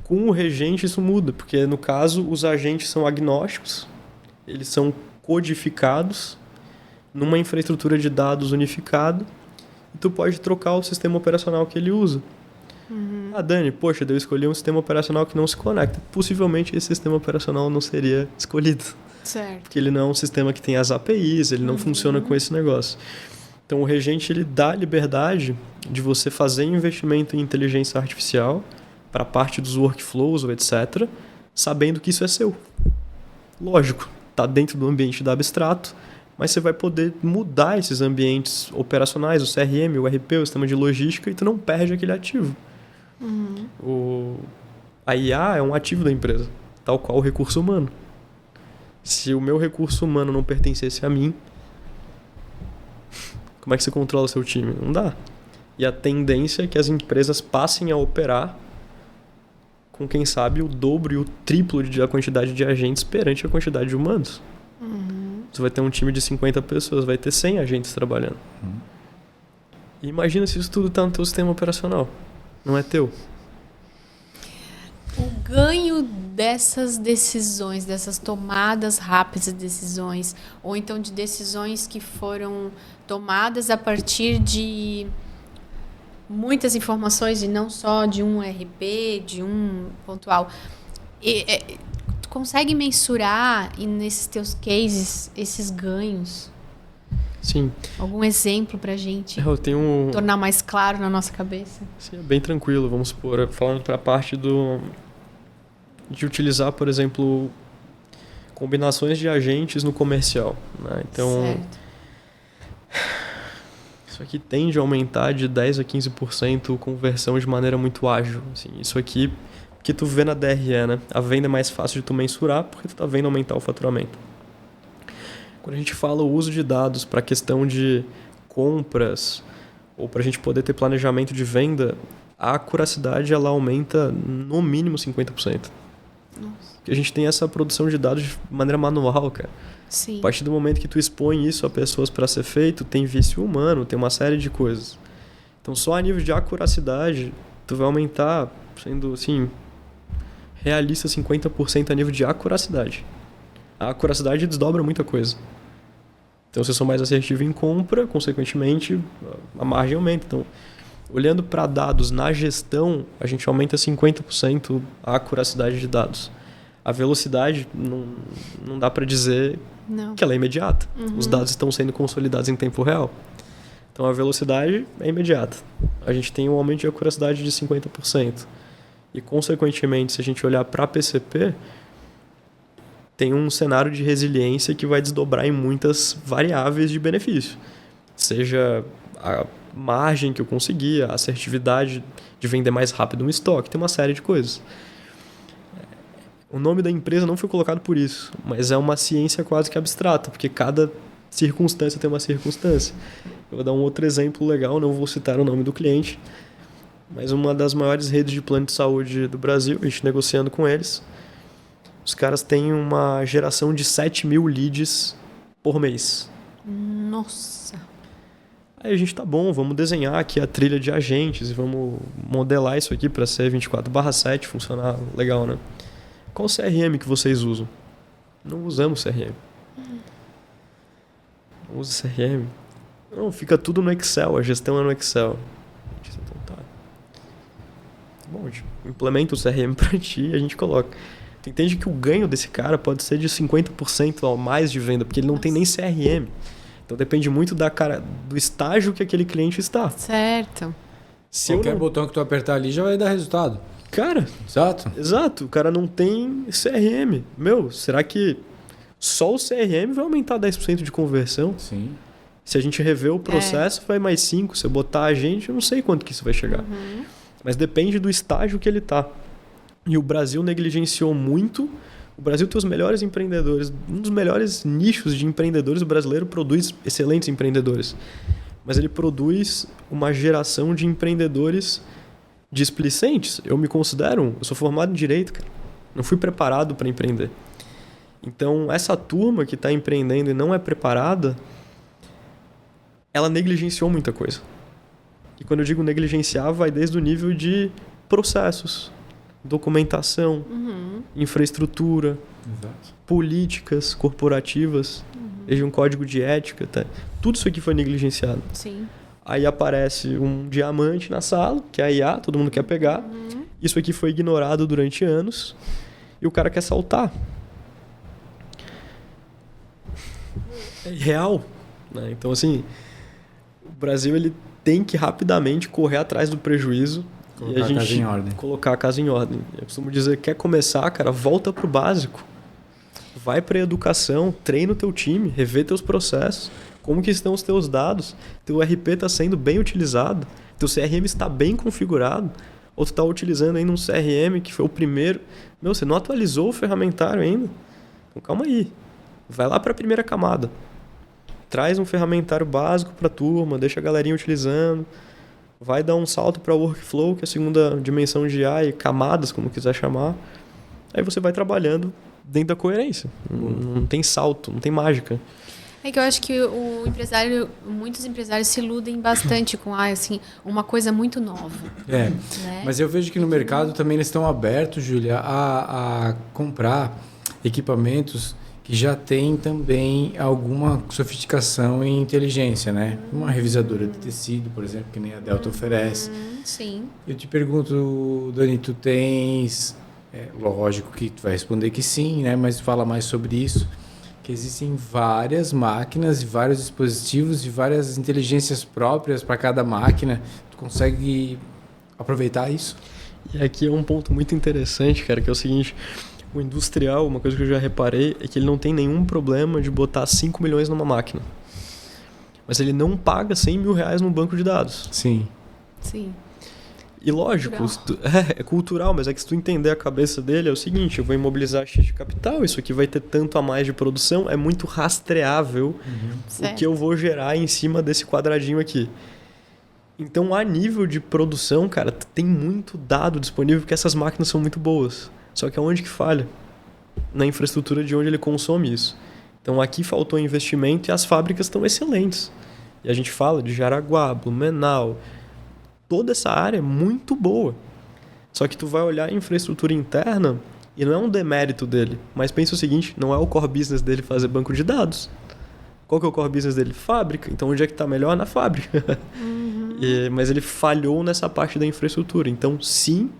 Com o Regente isso muda, porque no caso os agentes são agnósticos, eles são codificados numa infraestrutura de dados unificada e tu pode trocar o sistema operacional que ele usa. Ah, Dani, poxa, eu escolhi um sistema operacional que não se conecta. Possivelmente esse sistema operacional não seria escolhido. Certo. Porque ele não é um sistema que tem as APIs, ele não funciona com esse negócio. Então o Regente ele dá a liberdade de você fazer investimento em inteligência artificial para a parte dos workflows ou etc, sabendo que isso é seu. Lógico, está dentro do ambiente da Abstrato, mas você vai poder mudar esses ambientes operacionais, o CRM, o RP, o sistema de logística, e tu não perde aquele ativo. A IA é um ativo da empresa, tal qual o recurso humano. Se o meu recurso humano não pertencesse a mim, como é que você controla o seu time? Não dá. E a tendência é que as empresas passem a operar com, quem sabe, o dobro e o triplo da quantidade de agentes perante a quantidade de humanos. Você vai ter um time de 50 pessoas, vai ter 100 agentes trabalhando. E imagina se isso tudo está no teu sistema operacional. Não é teu. O ganho dessas decisões, dessas tomadas rápidas de decisões, ou então de decisões que foram tomadas a partir de muitas informações e não só de um RP, de um pontual. Tu consegue mensurar nesses teus cases esses ganhos? Sim. Algum exemplo pra gente Eu tenho tornar mais claro na nossa cabeça? Sim, é bem tranquilo, vamos supor. Falando para a parte de utilizar, por exemplo, combinações de agentes no comercial, né? Então, certo. Isso aqui tende a aumentar de 10% a 15% conversão de maneira muito ágil. Assim, isso aqui que tu vê na DRE, né? A venda é mais fácil de tu mensurar porque tu tá vendo aumentar o faturamento. Quando a gente fala o uso de dados para a questão de compras ou para a gente poder ter planejamento de venda, a acuracidade ela aumenta no mínimo 50%. Nossa. Porque a gente tem essa produção de dados de maneira manual, cara. Sim. A partir do momento que tu expõe isso a pessoas para ser feito, tem vício humano, tem uma série de coisas. Então, só a nível de acuracidade, tu vai aumentar, sendo assim, realista 50% a nível de acuracidade. A acuracidade desdobra muita coisa. Então, se eu sou mais assertivo em compra, consequentemente, a margem aumenta. Então, olhando para dados na gestão, a gente aumenta 50% a acuracidade de dados. A velocidade, não dá para dizer que ela é imediata. Os dados estão sendo consolidados em tempo real. Então, a velocidade é imediata. A gente tem um aumento de acuracidade de 50%. E, consequentemente, se a gente olhar para a PCP, tem um cenário de resiliência que vai desdobrar em muitas variáveis de benefício. Seja a margem que eu conseguia, a assertividade de vender mais rápido um estoque, tem uma série de coisas. O nome da empresa não foi colocado por isso, mas é uma ciência quase que abstrata, porque cada circunstância tem uma circunstância. Eu vou dar um outro exemplo legal, não vou citar o nome do cliente, mas uma das maiores redes de plano de saúde do Brasil, a gente negociando com eles, os caras têm uma geração de 7.000 leads por mês. Nossa! Aí a gente tá bom, vamos desenhar aqui a trilha de agentes e vamos modelar isso aqui para ser 24/7, funcionar legal, né? Qual o CRM que vocês usam? Não usamos CRM. Não usa CRM? Não, fica tudo no Excel, a gestão é no Excel. Então tá. Bom, a gente implementa o CRM para ti e a gente coloca. Tu entende que o ganho desse cara pode ser de 50% ou mais de venda, porque ele não tem nem CRM. Então depende muito do estágio que aquele cliente está. Certo. Se qualquer botão que tu apertar ali já vai dar resultado. Cara, exato. O cara não tem CRM. Meu, será que só o CRM vai aumentar 10% de conversão? Sim. Se a gente rever o processo, vai mais 5%. Se eu botar a gente, eu não sei quanto que isso vai chegar. Mas depende do estágio que ele está. E o Brasil negligenciou muito. O Brasil tem os melhores empreendedores. Um dos melhores nichos de empreendedores, o brasileiro produz excelentes empreendedores. Mas ele produz uma geração de empreendedores displicentes. Eu me considero, eu sou formado em Direito, cara. Não fui preparado para empreender. Então, essa turma que está empreendendo e não é preparada, ela negligenciou muita coisa. E quando eu digo negligenciar, vai desde o nível de processos, documentação, infraestrutura, políticas corporativas, desde um código de ética. Tá? Tudo isso aqui foi negligenciado. Sim. Aí aparece um diamante na sala, que é a IA, todo mundo quer pegar. Isso aqui foi ignorado durante anos e o cara quer saltar. É real. Né? Então, assim, o Brasil ele tem que rapidamente correr atrás do prejuízo colocar e a gente a casa em ordem. Colocar a casa em ordem. Eu costumo dizer, quer começar, cara, volta pro básico. Vai pra educação, treina o teu time, revê teus processos. Como que estão os teus dados? Teu RP está sendo bem utilizado? Teu CRM está bem configurado? Ou tu está utilizando ainda um CRM que foi o primeiro? Meu, você não atualizou o ferramentário ainda? Então calma aí. Vai lá para a primeira camada. Traz um ferramentário básico para a turma, deixa a galerinha utilizando. Vai dar um salto para o workflow, que é a segunda dimensão de AI, camadas, como quiser chamar. Aí você vai trabalhando dentro da coerência. Não tem salto, não tem mágica. É que eu acho que muitos empresários se iludem bastante com assim, uma coisa muito nova. É, né? Mas eu vejo que no mercado também eles estão abertos, Júlia, a comprar equipamentos que já têm também alguma sofisticação em inteligência, né? Uma revisadora de tecido, por exemplo, que nem a Delta oferece. Sim. Eu te pergunto, Dani, tu tens... lógico que tu vai responder que sim, né? Mas fala mais sobre isso. Que existem várias máquinas e vários dispositivos e várias inteligências próprias para cada máquina. Tu consegue aproveitar isso? E aqui é um ponto muito interessante, cara, que é o seguinte: o industrial, uma coisa que eu já reparei, é que ele não tem nenhum problema de botar 5 milhões numa máquina. Mas ele não paga 100 mil reais num banco de dados. Sim. Sim. E lógico, é cultural, mas é que se tu entender a cabeça dele, é o seguinte: eu vou imobilizar X de capital, isso aqui vai ter tanto a mais de produção, é muito rastreável o que eu vou gerar em cima desse quadradinho aqui. Então, a nível de produção, cara, tem muito dado disponível, porque essas máquinas são muito boas. Só que aonde que falha? na infraestrutura de onde ele consome isso. Então aqui faltou investimento e as fábricas estão excelentes. E a gente fala de Jaraguá, Blumenau, toda essa área é muito boa. Só que tu vai olhar a infraestrutura interna e não é um demérito dele. Mas pensa o seguinte, não é o core business dele fazer banco de dados. Qual que é o core business dele? Fábrica. Então onde é que está melhor? Na fábrica. Mas ele falhou nessa parte da infraestrutura. Então sim,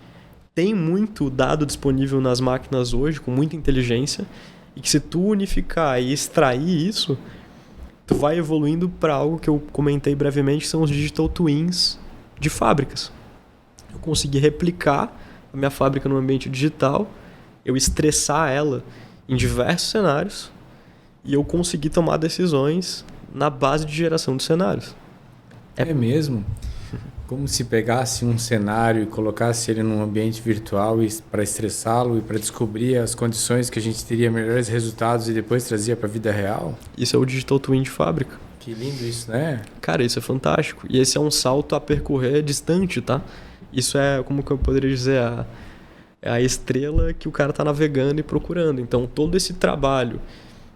tem muito dado disponível nas máquinas hoje, com muita inteligência, e que se tu unificar e extrair isso, tu vai evoluindo para algo que eu comentei brevemente, que são os digital twins de fábricas. Eu consegui replicar a minha fábrica no ambiente digital, eu estressar ela em diversos cenários e eu consegui tomar decisões na base de geração de cenários. É mesmo? Como se pegasse um cenário e colocasse ele num ambiente virtual para estressá-lo e para descobrir as condições que a gente teria melhores resultados e depois trazia para a vida real? Isso é o digital twin de fábrica. Que lindo isso, né? Cara, isso é fantástico. E esse é um salto a percorrer distante, tá? Isso é, como que eu poderia dizer, a estrela que o cara tá navegando e procurando. Então, todo esse trabalho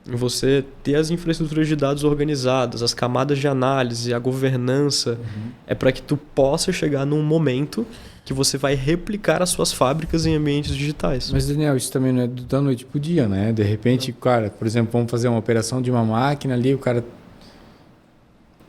em você ter as infraestruturas de dados organizadas, as camadas de análise, a governança, é para que tu possa chegar num momento que você vai replicar as suas fábricas em ambientes digitais. Mas, Daniel, isso também não é da noite pro dia, né? De repente, cara, por exemplo, vamos fazer uma operação de uma máquina ali, o cara...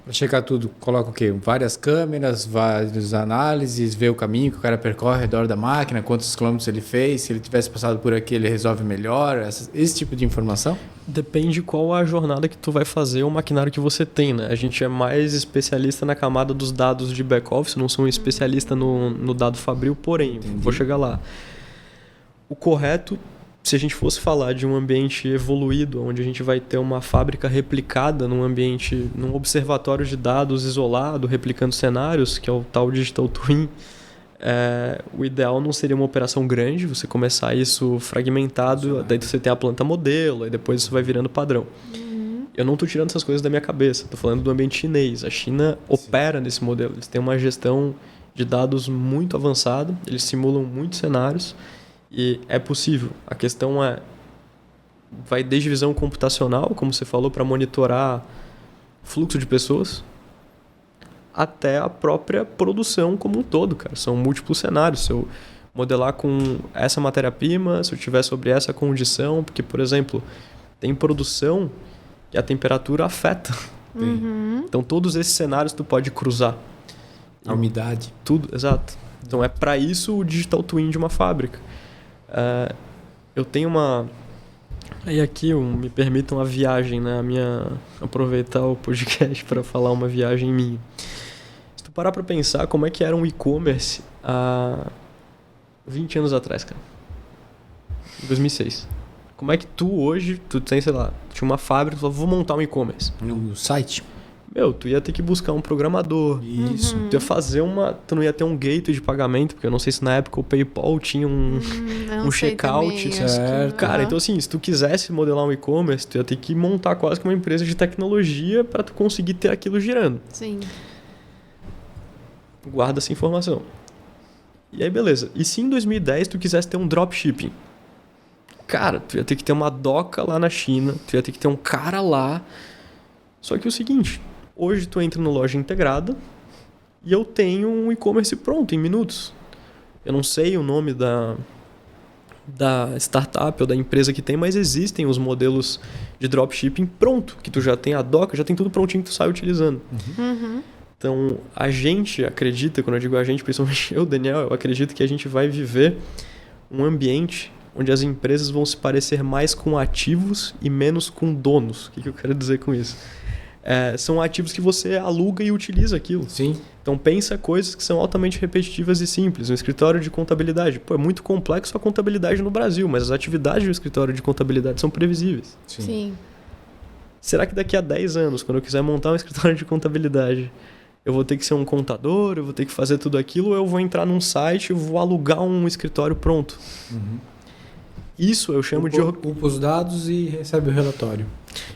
Para checar tudo, coloca o quê? Várias câmeras, várias análises, vê o caminho que o cara percorre ao redor da máquina, quantos quilômetros ele fez, se ele tivesse passado por aqui ele resolve melhor, esse tipo de informação? Depende qual a jornada que tu vai fazer, o maquinário que você tem, né? A gente é mais especialista na camada dos dados de back-office, não sou um especialista no dado fabril, porém, vou chegar lá. O correto, se a gente fosse falar de um ambiente evoluído, onde a gente vai ter uma fábrica replicada num ambiente, num observatório de dados isolado, replicando cenários, que é o tal Digital Twin, o ideal não seria uma operação grande, você começar isso fragmentado, daí você tem a planta modelo, e depois isso vai virando padrão. Eu não estou tirando essas coisas da minha cabeça, estou falando do ambiente chinês. A China opera nesse modelo, eles têm uma gestão de dados muito avançada, eles simulam muitos cenários, e é possível. A questão vai desde visão computacional, como você falou, para monitorar fluxo de pessoas, até a própria produção como um todo, cara. São múltiplos cenários. Se eu modelar com essa matéria-prima, se eu tiver sobre essa condição, porque, por exemplo, tem produção que a temperatura afeta. Então, todos esses cenários tu pode cruzar. A umidade. Tudo, exato. Então, é para isso o Digital Twin de uma fábrica. Eu tenho uma... Aí aqui me permitam a viagem, né? Aproveitar o podcast para falar uma viagem minha. Se tu parar para pensar como é que era um e-commerce há 20 anos atrás, cara. Em 2006. Como é que tu hoje, tu tem, sei lá, tinha uma fábrica, tu falou, vou montar um e-commerce. No site? Tu ia ter que buscar um programador. Isso. Tu ia fazer tu não ia ter um gateway de pagamento, porque eu não sei se na época o PayPal tinha um checkout. Certo. Cara, então assim, se tu quisesse modelar um e-commerce, tu ia ter que montar quase que uma empresa de tecnologia para tu conseguir ter aquilo girando. Sim. Guarda essa informação. E aí, beleza. E se em 2010 tu quisesse ter um dropshipping? Cara, tu ia ter que ter uma doca lá na China, tu ia ter que ter um cara lá. Só que é o seguinte... Hoje tu entra no loja integrada e eu tenho um e-commerce pronto em minutos. Eu não sei o nome da startup ou da empresa que tem, mas existem os modelos de dropshipping pronto, que tu já tem a doca, já tem tudo prontinho que tu sai utilizando. Então, a gente acredita, quando eu digo a gente, principalmente eu, Daniel, eu acredito que a gente vai viver um ambiente onde as empresas vão se parecer mais com ativos e menos com donos. O que eu quero dizer com isso? São ativos que você aluga e utiliza aquilo. Sim. Então pensa coisas que são altamente repetitivas e simples. Um escritório de contabilidade. É muito complexo a contabilidade no Brasil, mas as atividades do escritório de contabilidade são previsíveis. Sim. Será que daqui a 10 anos, quando eu quiser montar um escritório de contabilidade, eu vou ter que ser um contador, eu vou ter que fazer tudo aquilo, ou eu vou entrar num site e vou alugar um escritório pronto? Isso eu chamo de... Upa os dados e recebe o relatório.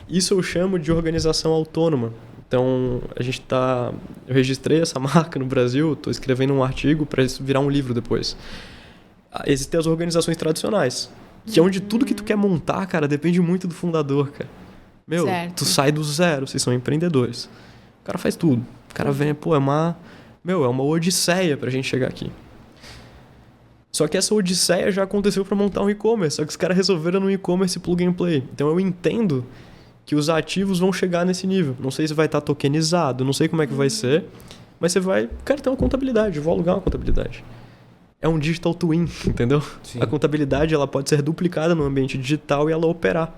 Isso eu chamo de organização autônoma. Então, eu registrei essa marca no Brasil, estou escrevendo um artigo para isso virar um livro depois. Existem as organizações tradicionais. Que é onde tudo que tu quer montar, cara, depende muito do fundador, cara. Meu, Certo. tu sai do zero, vocês são empreendedores. O cara faz tudo. O cara vem, pô, é uma odisseia pra gente chegar aqui. Só que essa odisseia já aconteceu pra montar um e-commerce, só que os caras resolveram no e-commerce plug and play. Então eu entendo que os ativos vão chegar nesse nível. Não sei se vai estar tokenizado, não sei como é que vai ser, mas você vai, cara, tem uma contabilidade, eu vou alugar uma contabilidade. É um digital twin, entendeu? Sim. A contabilidade ela pode ser duplicada no ambiente digital e ela operar.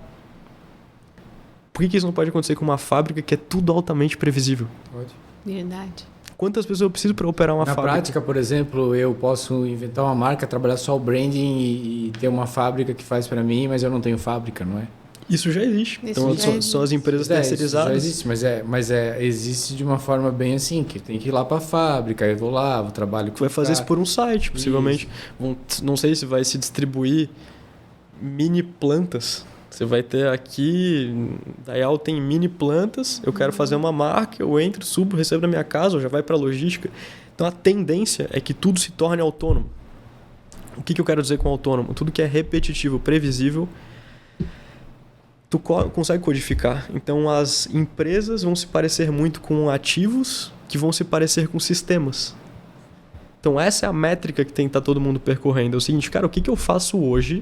Por que isso não pode acontecer com uma fábrica que é tudo altamente previsível? Pode. Verdade. Quantas pessoas eu preciso para operar uma Na fábrica? prática, por exemplo, eu posso inventar uma marca, trabalhar só o branding e ter uma fábrica que faz para mim, mas eu não tenho fábrica, não é? Isso já existe. Isso Então já são as empresas Isso terceirizadas. já existe, mas existe de uma forma bem assim, que tem que ir lá para a fábrica, eu vou lá, vou trabalho com Vai fazer isso por um site, possivelmente. Não sei se vai se distribuir mini plantas. Você vai ter aqui, Dayal tem mini plantas, eu quero fazer uma marca, eu entro, subo, recebo na minha casa, ou já vai para a logística. Então a tendência é que tudo se torne autônomo. O que eu quero dizer com autônomo? Tudo que é repetitivo, previsível, tu consegue codificar. Então as empresas vão se parecer muito com ativos que vão se parecer com sistemas. Então essa é a métrica que tem que estar todo mundo percorrendo. É o seguinte, cara, o que eu faço hoje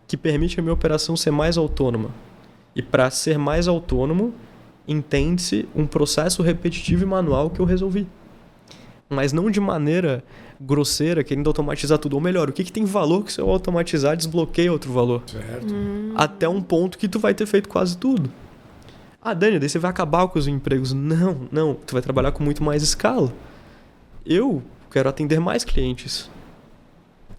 que permite a minha operação ser mais autônoma? E para ser mais autônomo, entende-se um processo repetitivo e manual que eu resolvi. Mas não de maneira grosseira, querendo automatizar tudo. Ou melhor, o que tem valor que se eu automatizar desbloqueia outro valor. Certo. Até um ponto que tu vai ter feito quase tudo. Ah, Dani, daí você vai acabar com os empregos. Não. Tu vai trabalhar com muito mais escala. Eu quero atender mais clientes.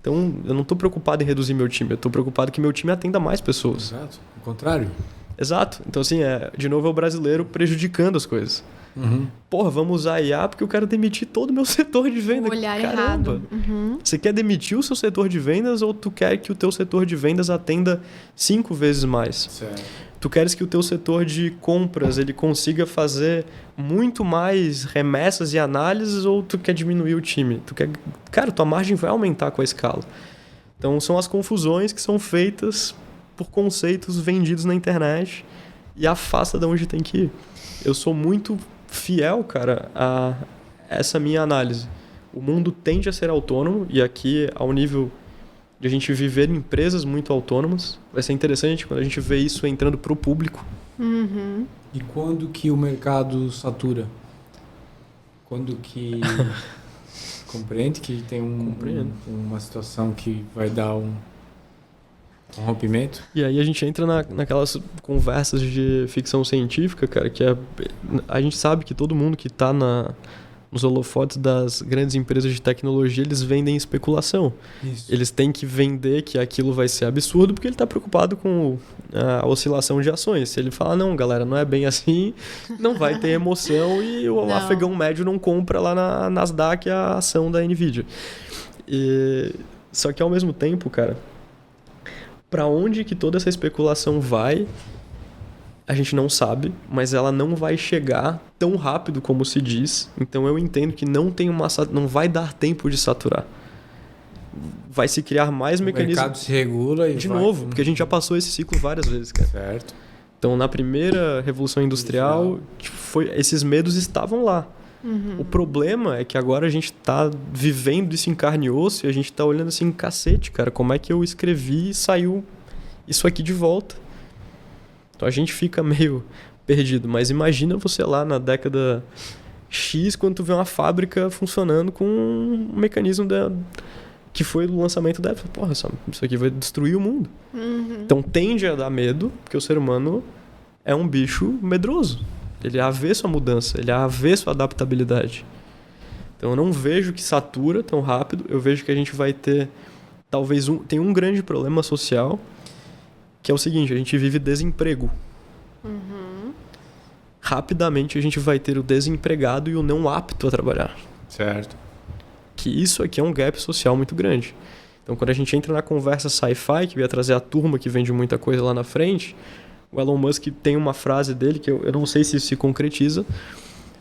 Então, eu não estou preocupado em reduzir meu time. Eu estou preocupado que meu time atenda mais pessoas. Exato. O contrário. Exato. Então, assim, de novo, é o brasileiro prejudicando as coisas. Uhum. Porra, vamos usar IA porque eu quero demitir todo o meu setor de venda. O olhar Caramba. errado. Uhum. Você quer demitir o seu setor de vendas ou tu quer que o teu setor de vendas atenda 5 vezes mais? Certo. Tu queres que o teu setor de compras ele consiga fazer muito mais remessas e análises ou tu quer diminuir o time? Cara, tua margem vai aumentar com a escala. Então são as confusões que são feitas por conceitos vendidos na internet e afasta de onde tem que ir. Eu sou muito fiel, cara, a essa minha análise. O mundo tende a ser autônomo e aqui ao nível de a gente viver em empresas muito autônomas. Vai ser interessante quando a gente vê isso entrando para o público. Uhum. E quando que o mercado satura? Quando que compreende que tem uma situação que vai dar um rompimento? E aí a gente entra naquelas conversas de ficção científica, cara, que a gente sabe que todo mundo que está nos holofotes das grandes empresas de tecnologia, eles vendem especulação. Isso. Eles têm que vender que aquilo vai ser absurdo porque ele está preocupado com a oscilação de ações. Se ele falar, não, galera, não é bem assim, não vai ter emoção e o afegão médio não compra lá na Nasdaq a ação da Nvidia. Só que ao mesmo tempo, cara, para onde que toda essa especulação vai, a gente não sabe, mas ela não vai chegar tão rápido como se diz. Então eu entendo que não vai dar tempo de saturar. Vai se criar mais mecanismos. O mercado se regula e de novo, porque a gente já passou esse ciclo várias vezes, cara. Certo. Então na primeira Revolução Industrial, esses medos estavam lá. Uhum. O problema é que agora a gente tá vivendo isso em carne e osso e a gente tá olhando assim, cacete, cara, como é que eu escrevi e saiu isso aqui de volta? Então a gente fica meio perdido. Mas imagina você lá na década X, quando tu vê uma fábrica funcionando com um mecanismo que foi o lançamento da Apple. Porra, isso aqui vai destruir o mundo. Uhum. Então tende a dar medo, porque o ser humano é um bicho medroso. Ele é avesso à mudança, ele é avesso à adaptabilidade. Então eu não vejo que satura tão rápido, eu vejo que a gente vai ter, talvez, tem um grande problema social, que é o seguinte, a gente vive desemprego. Uhum. Rapidamente a gente vai ter o desempregado e o não apto a trabalhar. Certo. Que isso aqui é um gap social muito grande. Então quando a gente entra na conversa sci-fi, que vai trazer a turma que vende muita coisa lá na frente, o Elon Musk tem uma frase dele que eu não sei se isso se concretiza,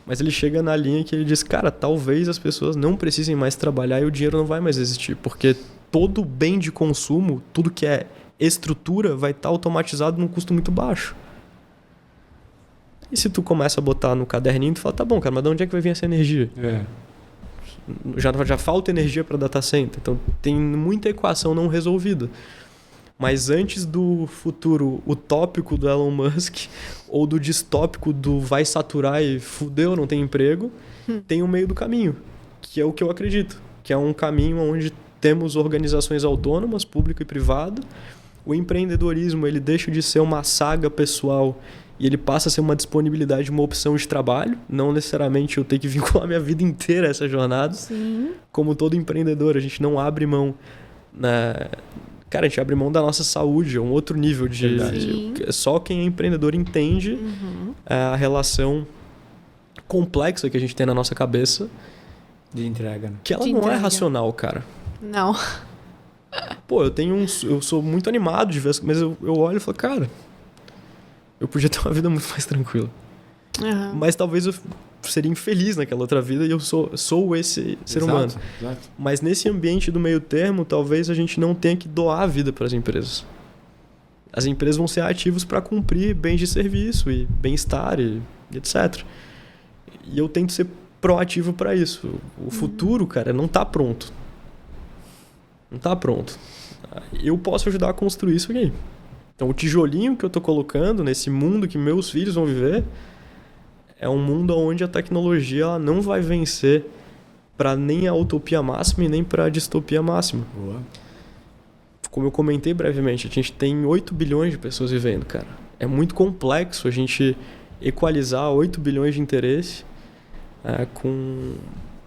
mas ele chega na linha que ele diz, cara, talvez as pessoas não precisem mais trabalhar e o dinheiro não vai mais existir, porque todo bem de consumo, tudo que é estrutura vai estar automatizado num custo muito baixo. E se tu começa a botar no caderninho, tu fala, tá bom, cara, mas de onde é que vai vir essa energia? Já falta energia para data center. Então tem muita equação não resolvida. Mas antes do futuro utópico do Elon Musk ou do distópico do vai saturar e fudeu, não tem emprego, tem um meio do caminho, que é o que eu acredito, que é um caminho onde temos organizações autônomas, público e privado. O empreendedorismo ele deixa de ser uma saga pessoal e ele passa a ser uma disponibilidade, uma opção de trabalho. Não necessariamente eu tenho que vincular minha vida inteira a essa jornada. Sim. Como todo empreendedor, a gente não abre mão. Cara, a gente abre mão da nossa saúde, é um outro nível de... Só quem é empreendedor entende a relação complexa que a gente tem na nossa cabeça. De entrega. Né? Que ela não é racional, cara. Não. Pô, eu sou muito animado de ver, mas eu olho e falo, cara, eu podia ter uma vida muito mais tranquila. Mas talvez eu seria infeliz naquela outra vida e eu sou esse ser humano. Exato. Mas nesse ambiente do meio termo, talvez a gente não tenha que doar a vida para as empresas. As empresas vão ser ativos para cumprir bens de serviço e bem-estar e etc. E eu tento ser proativo para isso. O futuro, cara, não tá pronto. Não tá pronto. Eu posso ajudar a construir isso aqui. Então, o tijolinho que eu tô colocando nesse mundo que meus filhos vão viver é um mundo onde a tecnologia ela não vai vencer para nem a utopia máxima e nem para a distopia máxima. Boa. Como eu comentei brevemente, a gente tem 8 bilhões de pessoas vivendo, cara. É muito complexo a gente equalizar 8 bilhões de interesse com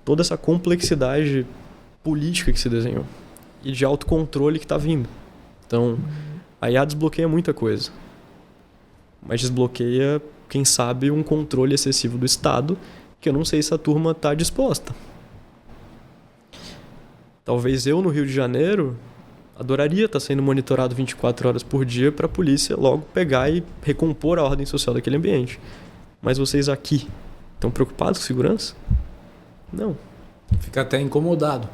toda essa complexidade política que se desenhou e de autocontrole que está vindo. Então, a IA desbloqueia muita coisa, mas desbloqueia, quem sabe, um controle excessivo do Estado, que eu não sei se a turma está disposta. Talvez eu, no Rio de Janeiro, adoraria estar sendo monitorado 24 horas por dia para a polícia logo pegar e recompor a ordem social daquele ambiente. Mas vocês aqui estão preocupados com segurança? Não. Fica até incomodado.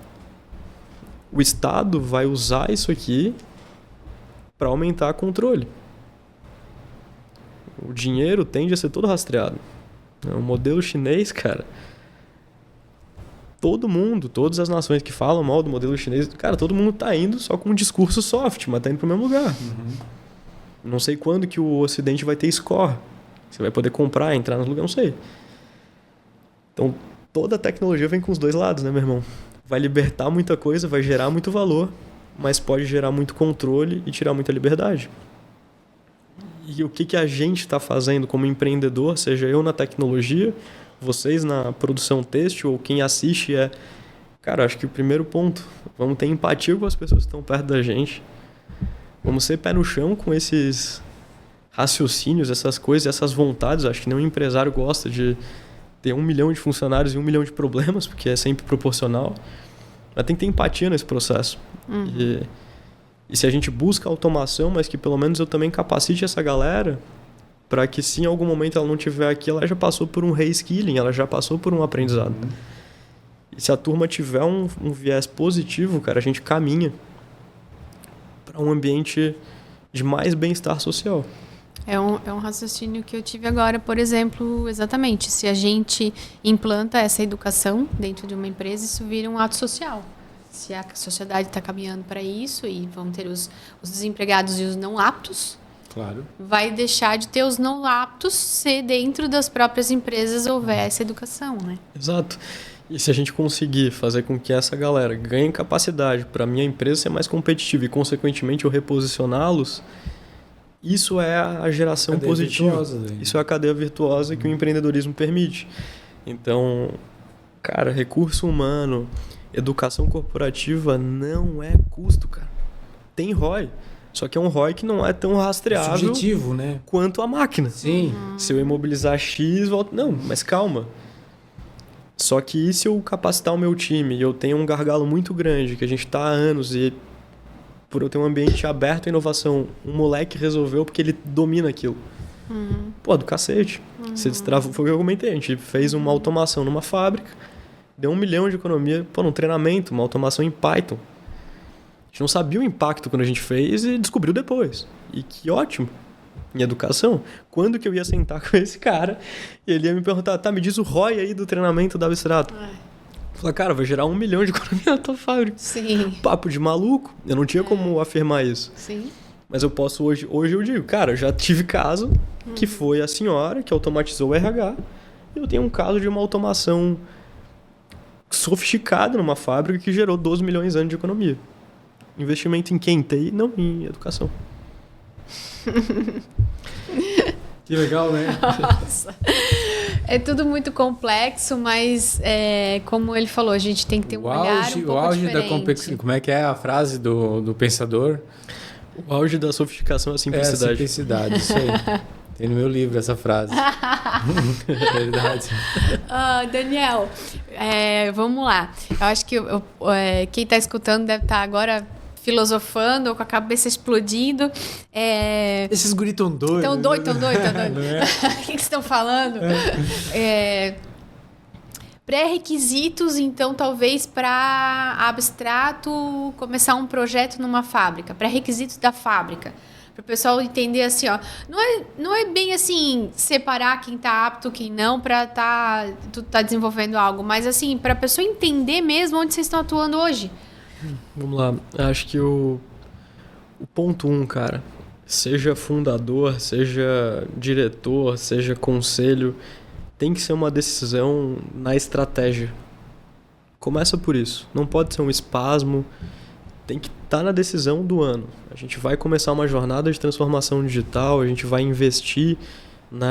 O Estado vai usar isso aqui para aumentar o controle. O dinheiro tende a ser todo rastreado. O modelo chinês, cara... Todo mundo, todas as nações que falam mal do modelo chinês, cara, todo mundo tá indo só com um discurso soft, mas tá indo pro mesmo lugar. Não sei quando que o Ocidente vai ter score. Você vai poder comprar, entrar no lugar, não sei. Então, toda a tecnologia vem com os dois lados, né, meu irmão? Vai libertar muita coisa, vai gerar muito valor, mas pode gerar muito controle e tirar muita liberdade. E o que a gente está fazendo como empreendedor, seja eu na tecnologia, vocês na produção têxtil ou quem assiste cara, acho que o primeiro ponto, vamos ter empatia com as pessoas que estão perto da gente. Vamos ser pé no chão com esses raciocínios, essas coisas, essas vontades. Acho que nenhum empresário gosta de ter 1 milhão de funcionários e 1 milhão de problemas, porque é sempre proporcional. Mas tem que ter empatia nesse processo. E se a gente busca automação, mas que pelo menos eu também capacite essa galera para que se em algum momento ela não estiver aqui, ela já passou por um reskilling, ela já passou por um aprendizado. E se a turma tiver um viés positivo, cara, a gente caminha para um ambiente de mais bem-estar social. É um raciocínio que eu tive agora, por exemplo, exatamente. Se a gente implanta essa educação dentro de uma empresa, isso vira um ato social. Se a sociedade está caminhando para isso e vão ter os desempregados e os não aptos, claro, vai deixar de ter os não aptos se dentro das próprias empresas houver essa educação, né? Exato. E se a gente conseguir fazer com que essa galera ganhe capacidade para a minha empresa ser mais competitiva e, consequentemente, eu reposicioná-los, isso é a geração positiva. Virtuosa, isso é a cadeia virtuosa que o empreendedorismo permite. Então, cara, recurso humano, educação corporativa não é custo, cara. Tem ROI. Só que é um ROI que não é tão rastreável subjetivo, né? Quanto a máquina. Sim. Se eu imobilizar X, volta... Não, mas calma. Só que se eu capacitar o meu time e eu tenho um gargalo muito grande, que a gente está há anos e por eu ter um ambiente aberto à inovação, um moleque resolveu porque ele domina aquilo. Pô, do cacete. Você destrava... Foi o que eu comentei. A gente fez uma automação numa fábrica, deu 1 milhão de economia, num treinamento, uma automação em Python. gente não sabia o impacto quando a gente fez e descobriu depois. E que ótimo. Em educação, quando que eu ia sentar com esse cara e ele ia me perguntar, tá, me diz o ROI aí do treinamento da Abstrato. Falar, cara, vai gerar 1 milhão de economia na tua fábrica. Sim. Papo de maluco. Eu não tinha como afirmar isso. Sim. Mas eu posso hoje eu digo, cara, eu já tive caso que foi a senhora que automatizou o RH. E eu tenho um caso de uma automação sofisticada numa fábrica que gerou 12 milhões de anos de economia. Investimento em quem? Em TI? Não, em educação. Que legal, né? Nossa. É tudo muito complexo, mas como ele falou, a gente tem que ter um olhar um pouco o auge diferente. da complexidade. Como é que é a frase do pensador? O auge da sofisticação é a simplicidade. É a simplicidade, isso aí. Tem no meu livro essa frase. Verdade. Daniel, vamos lá. Eu acho que quem está escutando deve estar agora filosofando ou com a cabeça explodindo. Esses guris tão doidos. Tão doido. Não é? O que vocês estão falando? Pré-requisitos, então, talvez para Abstrato começar um projeto numa fábrica. Pré-requisitos da fábrica. Para o pessoal entender assim, ó, não é bem assim separar quem está apto, quem não, para tu tá desenvolvendo algo, mas assim, para a pessoa entender mesmo onde vocês estão atuando hoje. Vamos lá. Acho que o ponto 1, cara, seja fundador, seja diretor, seja conselho, tem que ser uma decisão na estratégia. Começa por isso. Não pode ser um espasmo. Tem que estar na decisão do ano. A gente vai começar uma jornada de transformação digital, a gente vai investir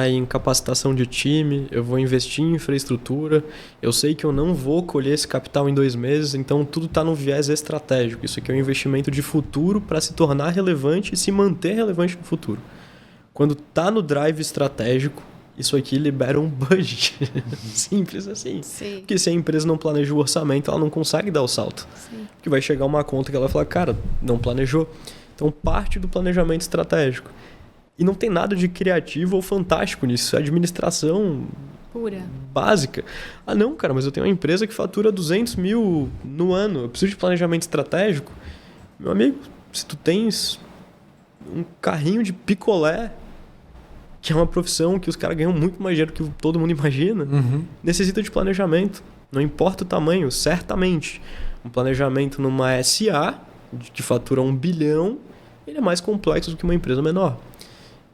em capacitação de time, eu vou investir em infraestrutura, eu sei que eu não vou colher esse capital em 2 meses, então tudo está no viés estratégico. Isso aqui é um investimento de futuro para se tornar relevante e se manter relevante no futuro. Quando está no drive estratégico, isso aqui libera um budget. Simples assim. Sim. Porque se a empresa não planeja o orçamento, ela não consegue dar o salto. Sim. Porque vai chegar uma conta que ela vai falar, cara, não planejou. Então parte do planejamento estratégico. E não tem nada de criativo ou fantástico nisso. É administração pura, básica. Ah, não, cara, mas eu tenho uma empresa que fatura 200 mil no ano. Eu preciso de planejamento estratégico. Meu amigo, se tu tens um carrinho de picolé, que é uma profissão que os caras ganham muito mais dinheiro que todo mundo imagina, necessita de planejamento. Não importa o tamanho, certamente. Um planejamento numa SA, que fatura 1 bilhão, ele é mais complexo do que uma empresa menor.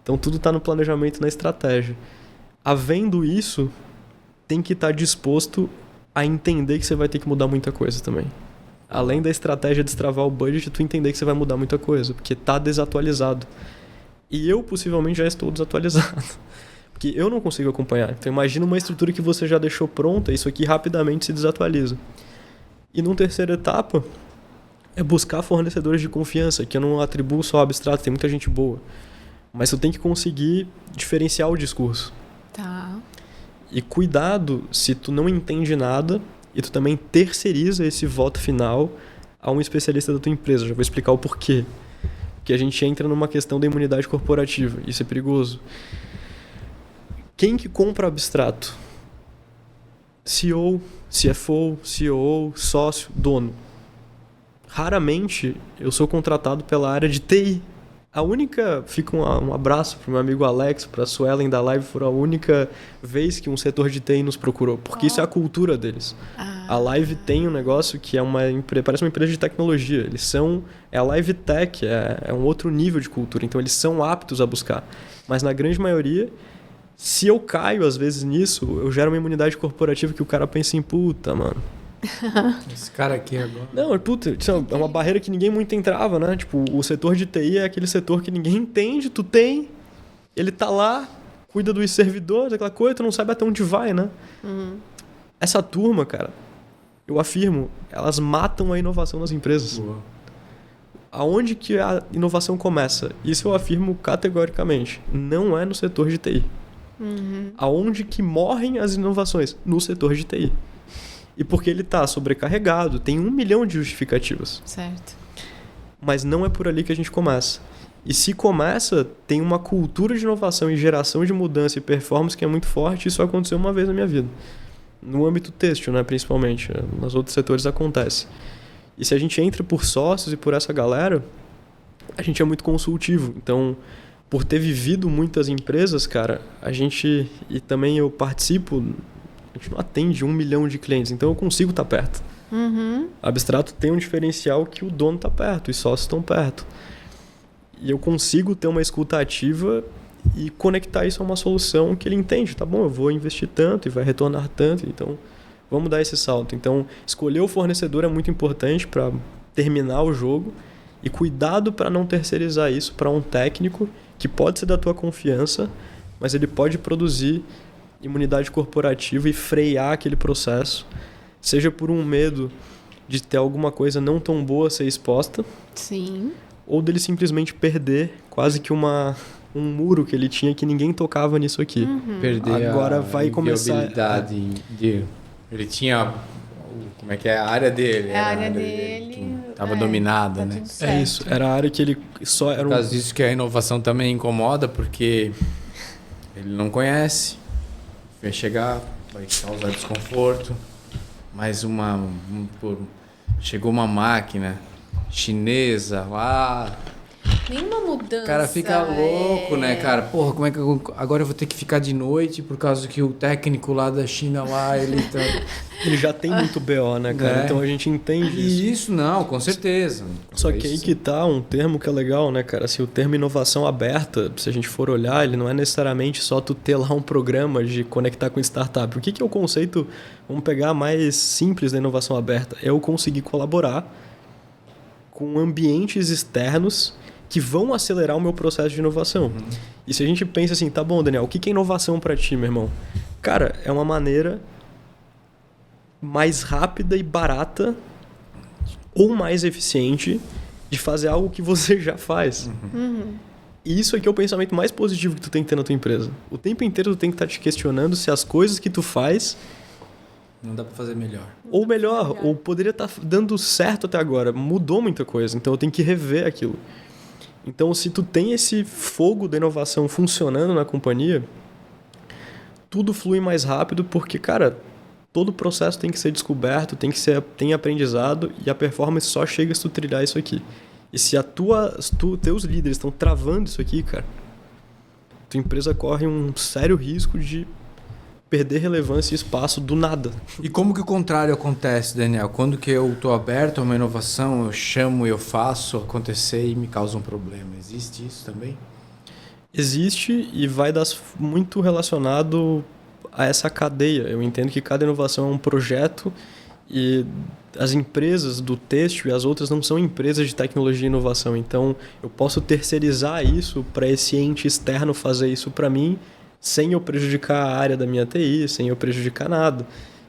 Então tudo está no planejamento e na estratégia. Havendo isso, tem que estar disposto a entender que você vai ter que mudar muita coisa também. Além da estratégia de destravar o budget, tu entender que você vai mudar muita coisa, porque está desatualizado. E eu possivelmente já estou desatualizado, porque eu não consigo acompanhar. Então imagina uma estrutura que você já deixou pronta, isso aqui rapidamente se desatualiza. E numa terceira etapa, é buscar fornecedores de confiança, que eu não atribuo só ao Abstrato, tem muita gente boa. Mas tu tem que conseguir diferenciar o discurso. Tá. E cuidado se tu não entende nada e tu também terceiriza esse voto final a um especialista da tua empresa. Já vou explicar o porquê. Porque a gente entra numa questão da imunidade corporativa. Isso é perigoso. Quem que compra Abstrato? CEO, CFO, COO, sócio, dono. Raramente eu sou contratado pela área de TI. A única... Fica um abraço para o meu amigo Alex, para a Suelen da Live, foi a única vez que um setor de TI nos procurou. Porque isso é a cultura deles. A Live tem um negócio que parece uma empresa de tecnologia. Eles são... É a Live Tech, é um outro nível de cultura. Então eles são aptos a buscar. Mas na grande maioria, se eu caio às vezes nisso, eu gero uma imunidade corporativa que o cara pensa em puta, mano. Esse cara aqui agora. Não, puta, é uma barreira que ninguém muito entrava, né? Tipo, o setor de TI é aquele setor que ninguém entende, tu tem, ele tá lá, cuida dos servidores, aquela coisa, tu não sabe até onde vai, né? Essa turma, cara, eu afirmo, elas matam a inovação nas empresas. Boa. Aonde que a inovação começa? Isso eu afirmo categoricamente. Não é no setor de TI. Aonde que morrem as inovações? No setor de TI. E porque ele está sobrecarregado, tem 1 milhão de justificativas. Certo. Mas não é por ali que a gente começa. E se começa, tem uma cultura de inovação e geração de mudança e performance que é muito forte. Isso aconteceu uma vez na minha vida. No âmbito têxtil, né, principalmente. Nos outros setores acontece. E se a gente entra por sócios e por essa galera, a gente é muito consultivo. Então, por ter vivido muitas empresas, cara, a gente... E também eu participo... A gente não atende 1 milhão de clientes, então eu consigo estar perto. A Abstrato tem um diferencial que o dono está perto, os sócios estão perto. E eu consigo ter uma escuta ativa e conectar isso a uma solução que ele entende. Tá bom, eu vou investir tanto e vai retornar tanto, então vamos dar esse salto. Então, escolher o fornecedor é muito importante para terminar o jogo e cuidado para não terceirizar isso para um técnico que pode ser da tua confiança, mas ele pode produzir imunidade corporativa e frear aquele processo, seja por um medo de ter alguma coisa não tão boa a ser exposta, Sim. ou dele simplesmente perder quase que um muro que ele tinha que ninguém tocava nisso aqui. Perder Agora a vai começar inviolabilidade de... Ele tinha... Como é que é? A área dele. A área dele... Estava dominada, tá né? tudo certo. É isso, era a área que ele só era Por causa disso que a inovação também incomoda, porque ele não conhece. Vai chegar, vai causar desconforto. Mais chegou uma máquina chinesa lá. Nenhuma mudança. O cara fica louco, né, cara? Porra, como é que agora eu vou ter que ficar de noite por causa que o técnico lá da China lá, ele tá... Ele já tem muito BO, né, cara? Então a gente entende isso. E isso não, com certeza. Só que aí que tá um termo que é legal, né, cara? Se o termo inovação aberta, se a gente for olhar, ele não é necessariamente só tu ter lá um programa de conectar com startup. O que é o conceito, vamos pegar mais simples da inovação aberta? É eu conseguir colaborar com ambientes externos que vão acelerar o meu processo de inovação. E se a gente pensa assim, tá bom, Daniel, o que é inovação para ti, meu irmão? Cara, é uma maneira mais rápida e barata ou mais eficiente de fazer algo que você já faz. E isso aqui é o pensamento mais positivo que tu tem que ter na tua empresa. O tempo inteiro tu tem que estar te questionando se as coisas que tu faz... Não dá para fazer melhor. Ou melhor, ou poderia estar dando certo até agora. Mudou muita coisa, então eu tenho que rever aquilo. Então, se tu tem esse fogo da inovação funcionando na companhia, tudo flui mais rápido porque, cara, todo o processo tem que ser descoberto, tem aprendizado e a performance só chega se tu trilhar isso aqui. E se teus líderes estão travando isso aqui, cara, tua empresa corre um sério risco de perder relevância e espaço do nada. E como que o contrário acontece, Daniel? Quando que eu estou aberto a uma inovação, eu chamo, eu faço acontecer e me causa um problema. Existe isso também? Existe e vai dar muito relacionado a essa cadeia. Eu entendo que cada inovação é um projeto e as empresas do têxtil e as outras não são empresas de tecnologia e inovação. Então, eu posso terceirizar isso para esse ente externo fazer isso para mim sem eu prejudicar a área da minha TI, sem eu prejudicar nada.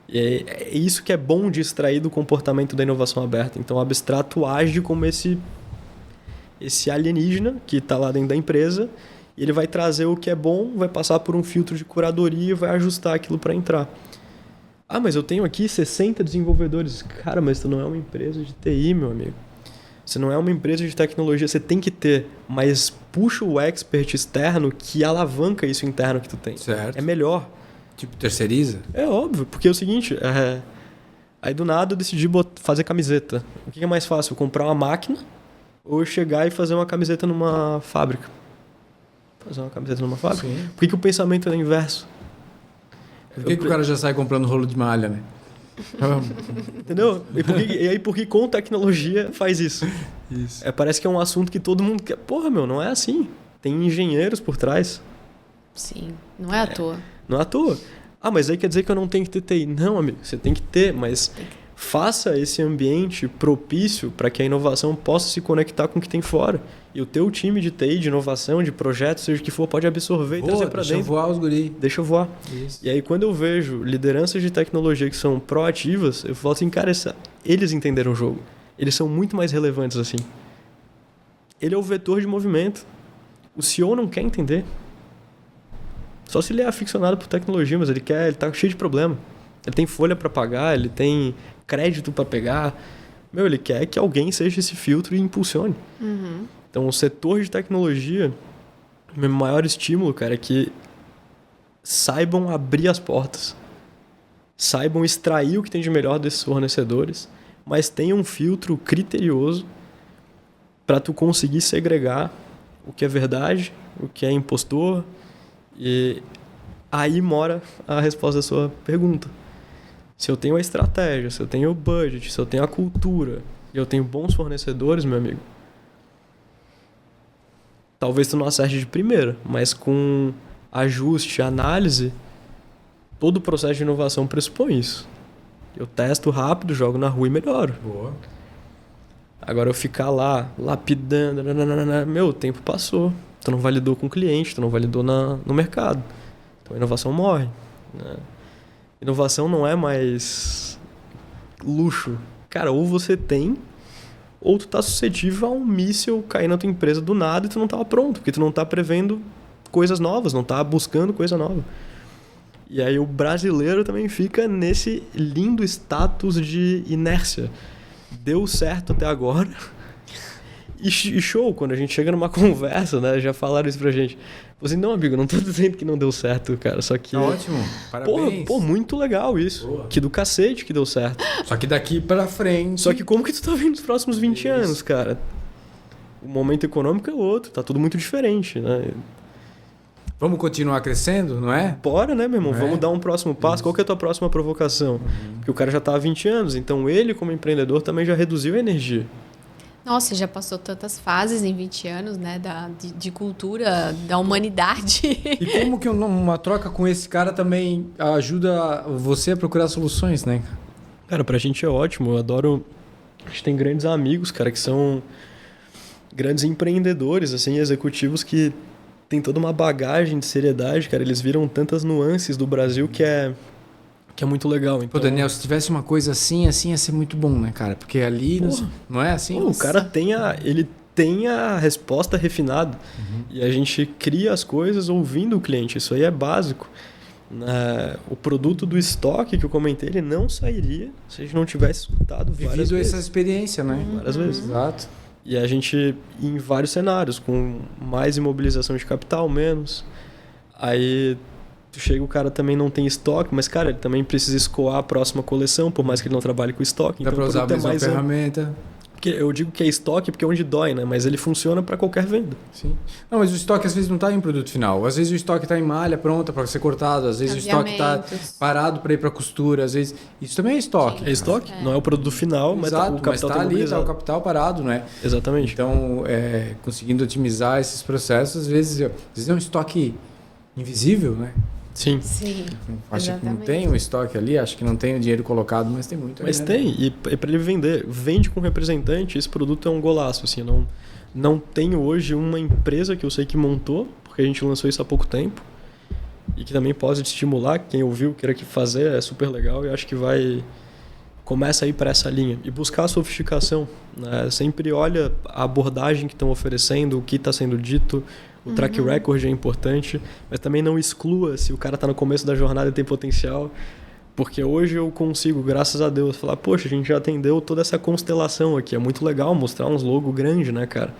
E é isso que é bom de extrair do comportamento da inovação aberta. Então, o Abstrato age como esse alienígena que está lá dentro da empresa e ele vai trazer o que é bom, vai passar por um filtro de curadoria e vai ajustar aquilo para entrar. Ah, mas eu tenho aqui 60 desenvolvedores. Cara, mas tu não é uma empresa de TI, meu amigo. Você não é uma empresa de tecnologia, você tem que ter, mas puxa o expert externo que alavanca isso interno que tu tem. Certo. É melhor. Tipo, terceiriza? É óbvio, porque é o seguinte, aí do nada eu decidi fazer camiseta. O que é mais fácil, comprar uma máquina ou eu chegar e fazer uma camiseta numa fábrica? Fazer uma camiseta numa fábrica? Sim. Por que o pensamento é o inverso? Por que o cara já sai comprando rolo de malha, né? Entendeu? E aí por que com tecnologia faz isso? Isso. Parece que é um assunto que todo mundo quer. Porra, meu, não é assim. Tem engenheiros por trás. Sim, não é à toa. Não é à toa. Ah, mas aí quer dizer que eu não tenho que ter TI. Não, amigo, você tem que ter, mas faça esse ambiente propício para que a inovação possa se conectar com o que tem fora. E o teu time de TI, de inovação, de projeto, seja o que for, pode absorver e trazer para dentro. Deixa voar os guri. Deixa voar. Isso. E aí, quando eu vejo lideranças de tecnologia que são proativas, eu falo assim, cara, eles entenderam o jogo. Eles são muito mais relevantes assim. Ele é o vetor de movimento. O CEO não quer entender. Só se ele é aficionado por tecnologia, mas ele tá cheio de problema. Ele tem folha para pagar, ele tem crédito para pegar. Ele quer que alguém seja esse filtro e impulsione. Então, o setor de tecnologia, o meu maior estímulo, cara, é que saibam abrir as portas. Saibam extrair o que tem de melhor desses fornecedores mas tenha um filtro criterioso para tu conseguir segregar o que é verdade, o que é impostor, e aí mora a resposta da sua pergunta. Se eu tenho a estratégia, se eu tenho o budget, se eu tenho a cultura e eu tenho bons fornecedores, meu amigo, talvez tu não acerte de primeira, mas com ajuste, análise, todo o processo de inovação pressupõe isso. Eu testo rápido, jogo na rua e melhoro. Boa. Agora eu ficar lá, lapidando, meu, o tempo passou. Tu não validou com o cliente, tu não validou no mercado. Então a inovação morre. Né? Inovação não é mais luxo. Cara, ou você tem, ou tu tá suscetível a um míssil cair na tua empresa do nada e tu não tava pronto, porque tu não tá prevendo coisas novas, não tá buscando coisa nova. E aí o brasileiro também fica nesse lindo status de inércia. Deu certo até agora. E show, quando a gente chega numa conversa, né? Já falaram isso pra gente. Assim, não, amigo, não tô dizendo que não deu certo, cara. Só que... Ótimo, parabéns. Pô, muito legal isso. Boa. Que do cacete que deu certo. Só que daqui pra frente... Só que como que tu tá vendo nos próximos 20 anos, cara? O momento econômico é outro, tá tudo muito diferente, né? Vamos continuar crescendo, não é? Bora, né, meu irmão? É. Vamos dar um próximo passo. Qual que é a tua próxima provocação? Porque o cara já tá há 20 anos, então ele, como empreendedor, também já reduziu a energia. Nossa, já passou tantas fases em 20 anos, né? De cultura, da humanidade. E como que uma troca com esse cara também ajuda você a procurar soluções, né? Cara, pra gente é ótimo. Eu adoro... A gente tem grandes amigos, cara, que são grandes empreendedores, assim, executivos que têm toda uma bagagem de seriedade, cara. Eles viram tantas nuances do Brasil que é muito legal. Então... Pô, Daniel, se tivesse uma coisa assim, ia ser muito bom, né, cara? Porque ali, não é assim? Pô, o cara ele tem a resposta refinada. E a gente cria as coisas ouvindo o cliente. Isso aí é básico. O produto do estoque que eu comentei, ele não sairia se a gente não tivesse escutado várias Vivido vezes. essa experiência, né? Várias vezes. Exato. E a gente, em vários cenários, com mais imobilização de capital, menos. Aí... Chega, o cara também não tem estoque, mas, cara, ele também precisa escoar a próxima coleção, por mais que ele não trabalhe com estoque. Dá então, pra usar a mesma ferramenta. Porque eu digo que é estoque porque é onde dói, né? Mas ele funciona para qualquer venda. Sim. Não, mas o estoque às vezes não está em produto final. Às vezes o estoque está em malha pronta para ser cortado. Às vezes o estoque está parado para ir para costura. Às vezes isso também é estoque. É estoque, não é o produto final, mas exato, o capital mas tá tá ali, imobilizado. tá o capital parado, né? Exatamente. Então, conseguindo otimizar esses processos, às vezes é um estoque invisível, né? Sim. Sim. Acho que não tem um estoque ali, acho que não tem o dinheiro colocado, mas tem muito. Mas né? tem, e para ele vender, vende com representante, esse produto é um golaço, assim, não tem hoje uma empresa que eu sei que montou, porque a gente lançou isso há pouco tempo, e que também pode estimular, quem ouviu, queira que fazer, é super legal, e acho que começa a ir para essa linha, e buscar a sofisticação, né? Sempre olha a abordagem que estão oferecendo, o que está sendo dito. O track record é importante, mas também não exclua se o cara está no começo da jornada e tem potencial. Porque hoje eu consigo, graças a Deus, falar, poxa, a gente já atendeu toda essa constelação aqui. É muito legal mostrar uns logos grandes, né, cara?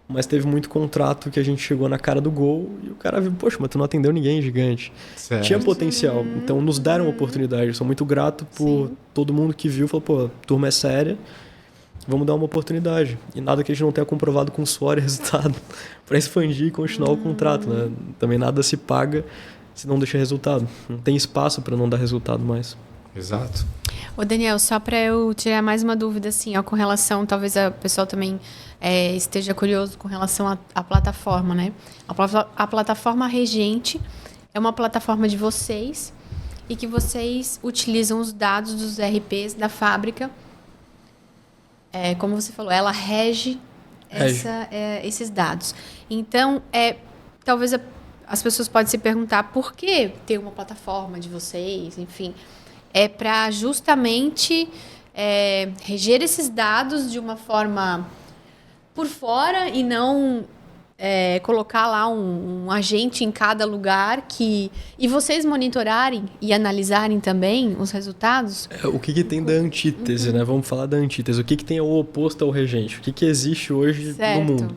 Mas teve muito contrato que a gente chegou na cara do gol e o cara viu, poxa, mas tu não atendeu ninguém gigante. Certo. Tinha potencial, então nos deram oportunidade. Eu sou muito grato por todo mundo que viu, falou, pô, a turma é séria. Vamos dar uma oportunidade. E nada que a gente não tenha comprovado com suor e resultado para expandir e continuar o contrato, né? Também nada se paga se não deixa resultado. Não tem espaço para não dar resultado mais. Exato. Ô Daniel, só para eu tirar mais uma dúvida, assim, ó, com relação, talvez o pessoal também esteja curioso com relação à plataforma, né? A plataforma Regente é uma plataforma de vocês e que vocês utilizam os dados dos RPs da fábrica. Como você falou, ela rege esses dados. Então, talvez as pessoas podem se perguntar por que ter uma plataforma de vocês, enfim. É para justamente reger esses dados de uma forma por fora e não colocar lá um agente em cada lugar e vocês monitorarem e analisarem também os resultados? O que tem da antítese, né? Vamos falar da antítese. O que tem o oposto ao regente? O que existe hoje no mundo?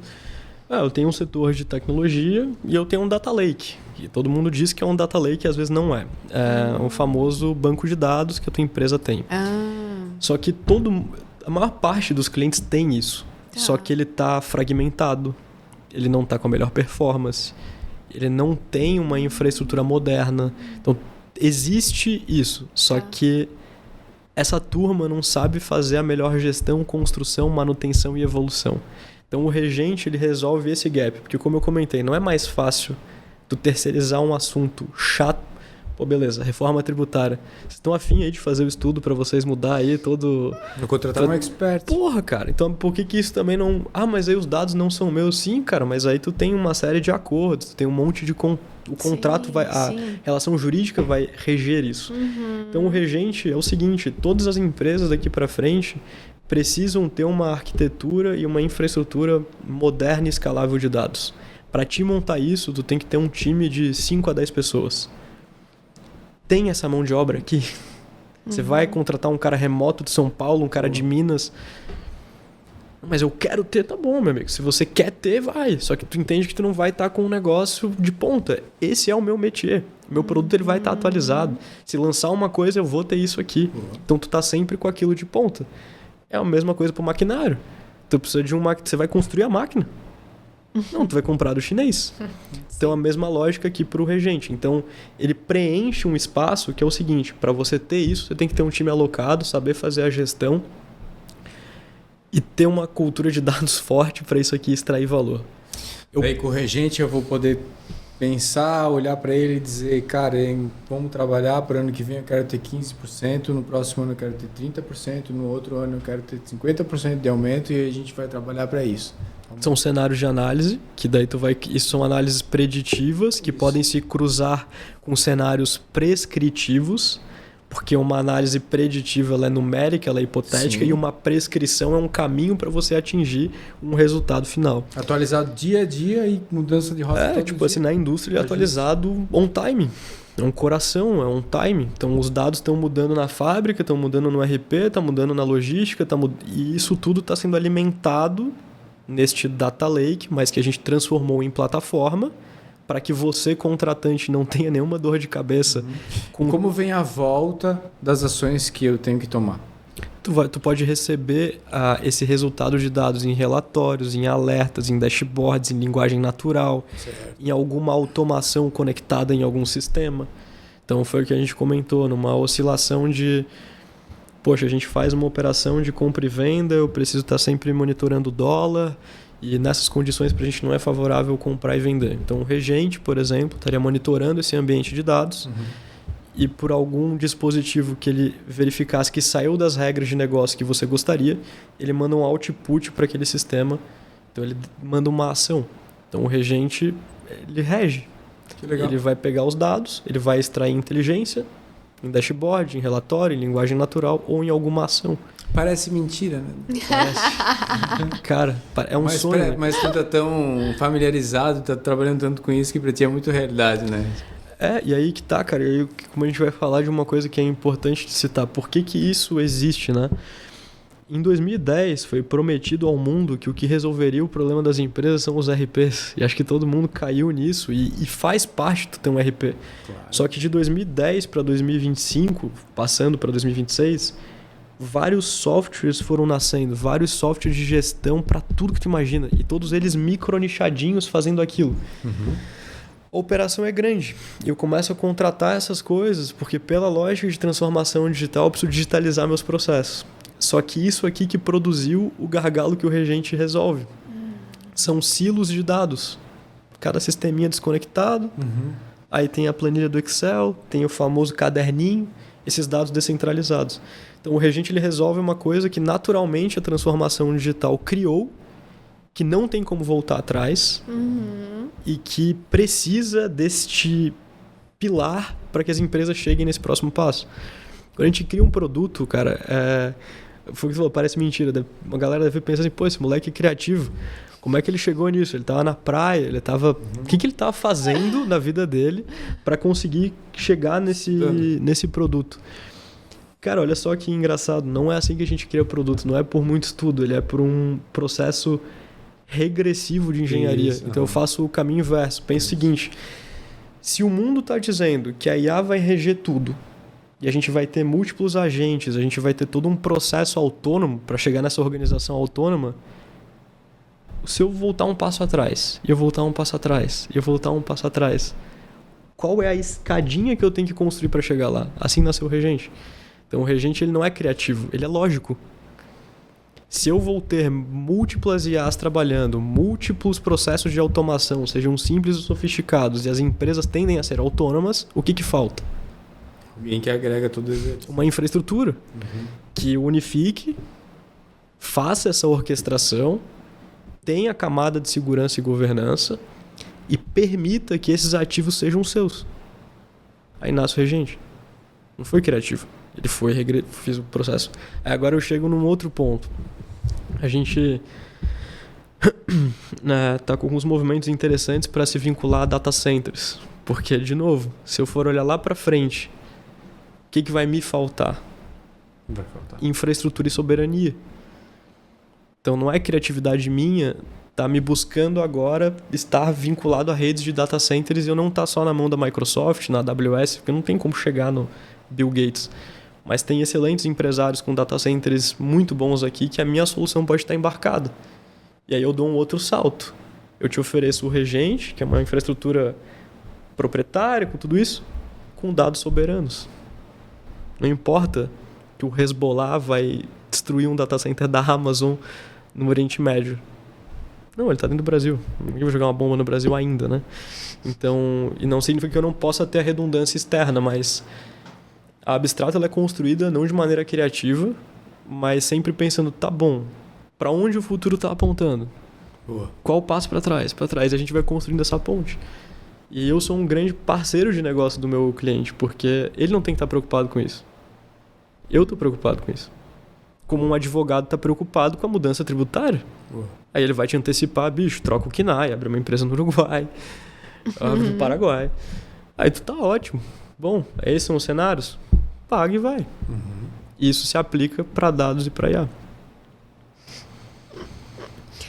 Eu tenho um setor de tecnologia e eu tenho um data lake. E todo mundo diz que é um data lake e às vezes não é. É um famoso banco de dados que a tua empresa tem. Só que a maior parte dos clientes tem isso. Só que ele está fragmentado, ele não está com a melhor performance, ele não tem uma infraestrutura moderna. Então, existe isso, só que essa turma não sabe fazer a melhor gestão, construção, manutenção e evolução. Então, o regente ele resolve esse gap, porque como eu comentei, não é mais fácil tu terceirizar um assunto chato. Pô, beleza, reforma tributária. Vocês estão afim aí de fazer o estudo para vocês mudar aí todo... Vou contratar um expert. Porra, cara. Então por que isso também não... Ah, mas aí os dados não são meus. Sim, cara, mas aí tu tem uma série de acordos, tu tem um monte de... O contrato vai... A relação jurídica vai reger isso. Então o regente é o seguinte, todas as empresas daqui para frente precisam ter uma arquitetura e uma infraestrutura moderna e escalável de dados. Para te montar isso, tu tem que ter um time de 5 a 10 pessoas. Tem essa mão de obra aqui. Você vai contratar um cara remoto de São Paulo, um cara de Minas. Mas eu quero ter, tá bom, meu amigo. Se você quer ter, vai. Só que tu entende que tu não vai estar com um negócio de ponta. Esse é o meu métier. Meu produto ele vai estar atualizado. Se lançar uma coisa, eu vou ter isso aqui. Então tu tá sempre com aquilo de ponta. É a mesma coisa pro maquinário. Tu precisa de você vai construir a máquina. Não, tu vai comprar do chinês. Então, a mesma lógica aqui para o regente. Então, ele preenche um espaço que é o seguinte, para você ter isso, você tem que ter um time alocado, saber fazer a gestão e ter uma cultura de dados forte para isso aqui extrair valor. Aí com o regente eu vou poder pensar, olhar para ele e dizer, cara, vamos trabalhar para o ano que vem eu quero ter 15%, no próximo ano eu quero ter 30%, no outro ano eu quero ter 50% de aumento e a gente vai trabalhar para isso. São cenários de análise, que daí isso são análises preditivas, que podem se cruzar com cenários prescritivos, porque uma análise preditiva ela é numérica, ela é hipotética, e uma prescrição é um caminho para você atingir um resultado final. Atualizado dia a dia e mudança de rota. Tipo assim, na indústria ele é atualizado on time. É um coração, é um time. Então os dados estão mudando na fábrica, estão mudando no RP, estão mudando na logística, e isso tudo está sendo alimentado neste data lake, mas que a gente transformou em plataforma para que você, contratante, não tenha nenhuma dor de cabeça. Como vem a volta das ações que eu tenho que tomar? Tu pode receber esse resultado de dados em relatórios, em alertas, em dashboards, em linguagem natural, em alguma automação conectada em algum sistema. Então foi o que a gente comentou, numa oscilação de... Poxa, a gente faz uma operação de compra e venda, eu preciso estar sempre monitorando o dólar e nessas condições para a gente não é favorável comprar e vender. Então o regente, por exemplo, estaria monitorando esse ambiente de dados e por algum dispositivo que ele verificasse que saiu das regras de negócio que você gostaria, ele manda um output para aquele sistema, então ele manda uma ação. Então o regente, ele rege. Que legal. Ele vai pegar os dados, ele vai extrair inteligência, em dashboard, em relatório, em linguagem natural ou em alguma ação. Parece mentira, né? Parece. Cara, é um sonho. Né? Mas tu tá tão familiarizado, tá trabalhando tanto com isso que pra ti é muito realidade, né? E aí que tá, cara. E aí, como a gente vai falar de uma coisa que é importante de citar, por que isso existe, né? Em 2010 foi prometido ao mundo que o que resolveria o problema das empresas são os RPs. E acho que todo mundo caiu nisso e faz parte de ter um RP. Claro. Só que de 2010 para 2025, passando para 2026, vários softwares foram nascendo, vários softwares de gestão para tudo que tu imagina. E todos eles micronichadinhos fazendo aquilo. A operação é grande. Eu começo a contratar essas coisas porque pela lógica de transformação digital eu preciso digitalizar meus processos. Só que isso aqui que produziu o gargalo que o regente resolve. São silos de dados. Cada sisteminha desconectado. Aí tem a planilha do Excel, tem o famoso caderninho, esses dados descentralizados. Então o regente ele resolve uma coisa que naturalmente a transformação digital criou, que não tem como voltar atrás e que precisa deste pilar para que as empresas cheguem nesse próximo passo. Quando a gente cria um produto, cara, foi o que você falou, parece mentira. Uma galera deve pensar assim, pô, esse moleque é criativo. Como é que ele chegou nisso? Ele estava na praia, ele estava... O que ele estava fazendo na vida dele para conseguir chegar nesse produto? Cara, olha só que engraçado. Não é assim que a gente cria produto. Não é por muito estudo. Ele é por um processo regressivo de engenharia. Então eu faço o caminho inverso. Penso o seguinte. Se o mundo está dizendo que a IA vai reger tudo, e a gente vai ter múltiplos agentes, a gente vai ter todo um processo autônomo para chegar nessa organização autônoma. Se eu voltar um passo atrás, e eu voltar um passo atrás, e eu voltar um passo atrás, qual é a escadinha que eu tenho que construir para chegar lá? Assim nasceu o regente. Então o regente ele não é criativo, ele é lógico. Se eu vou ter múltiplas IAs trabalhando, múltiplos processos de automação, sejam simples ou sofisticados, e as empresas tendem a ser autônomas, o que falta? Alguém que agrega tudo isso. Uma infraestrutura que unifique, faça essa orquestração, tenha camada de segurança e governança e permita que esses ativos sejam seus. Aí nasce o regente. Não foi criativo. Ele foi, fiz o processo. Aí agora eu chego num outro ponto. A gente tá com alguns movimentos interessantes para se vincular a data centers. Porque, de novo, se eu for olhar lá para frente, o que vai me faltar? Vai faltar infraestrutura e soberania. Então não é criatividade minha tá me buscando agora estar vinculado a redes de data centers e eu não tá só na mão da Microsoft, na AWS, porque não tem como chegar no Bill Gates. Mas tem excelentes empresários com data centers muito bons aqui que a minha solução pode estar embarcada. E aí eu dou um outro salto. Eu te ofereço o regente, que é uma infraestrutura proprietária com tudo isso, com dados soberanos. Não importa que o Hezbollah vai destruir um data center da Amazon no Oriente Médio. Não, ele está dentro do Brasil. Ninguém vai jogar uma bomba no Brasil ainda, né? Então, e não significa que eu não possa ter a redundância externa, mas a Abstrato ela é construída não de maneira criativa, mas sempre pensando, tá bom, para onde o futuro está apontando? Boa. Qual o passo para trás? Para trás, a gente vai construindo essa ponte. E eu sou um grande parceiro de negócio do meu cliente, porque ele não tem que estar preocupado com isso. Eu estou preocupado com isso. Como um advogado está preocupado com a mudança tributária. Aí ele vai te antecipar, bicho, troca o KNAI, abre uma empresa no Uruguai, abre no Paraguai. Aí tu tá ótimo. Bom, esses são os cenários? Paga e vai. Isso se aplica para dados e para IA.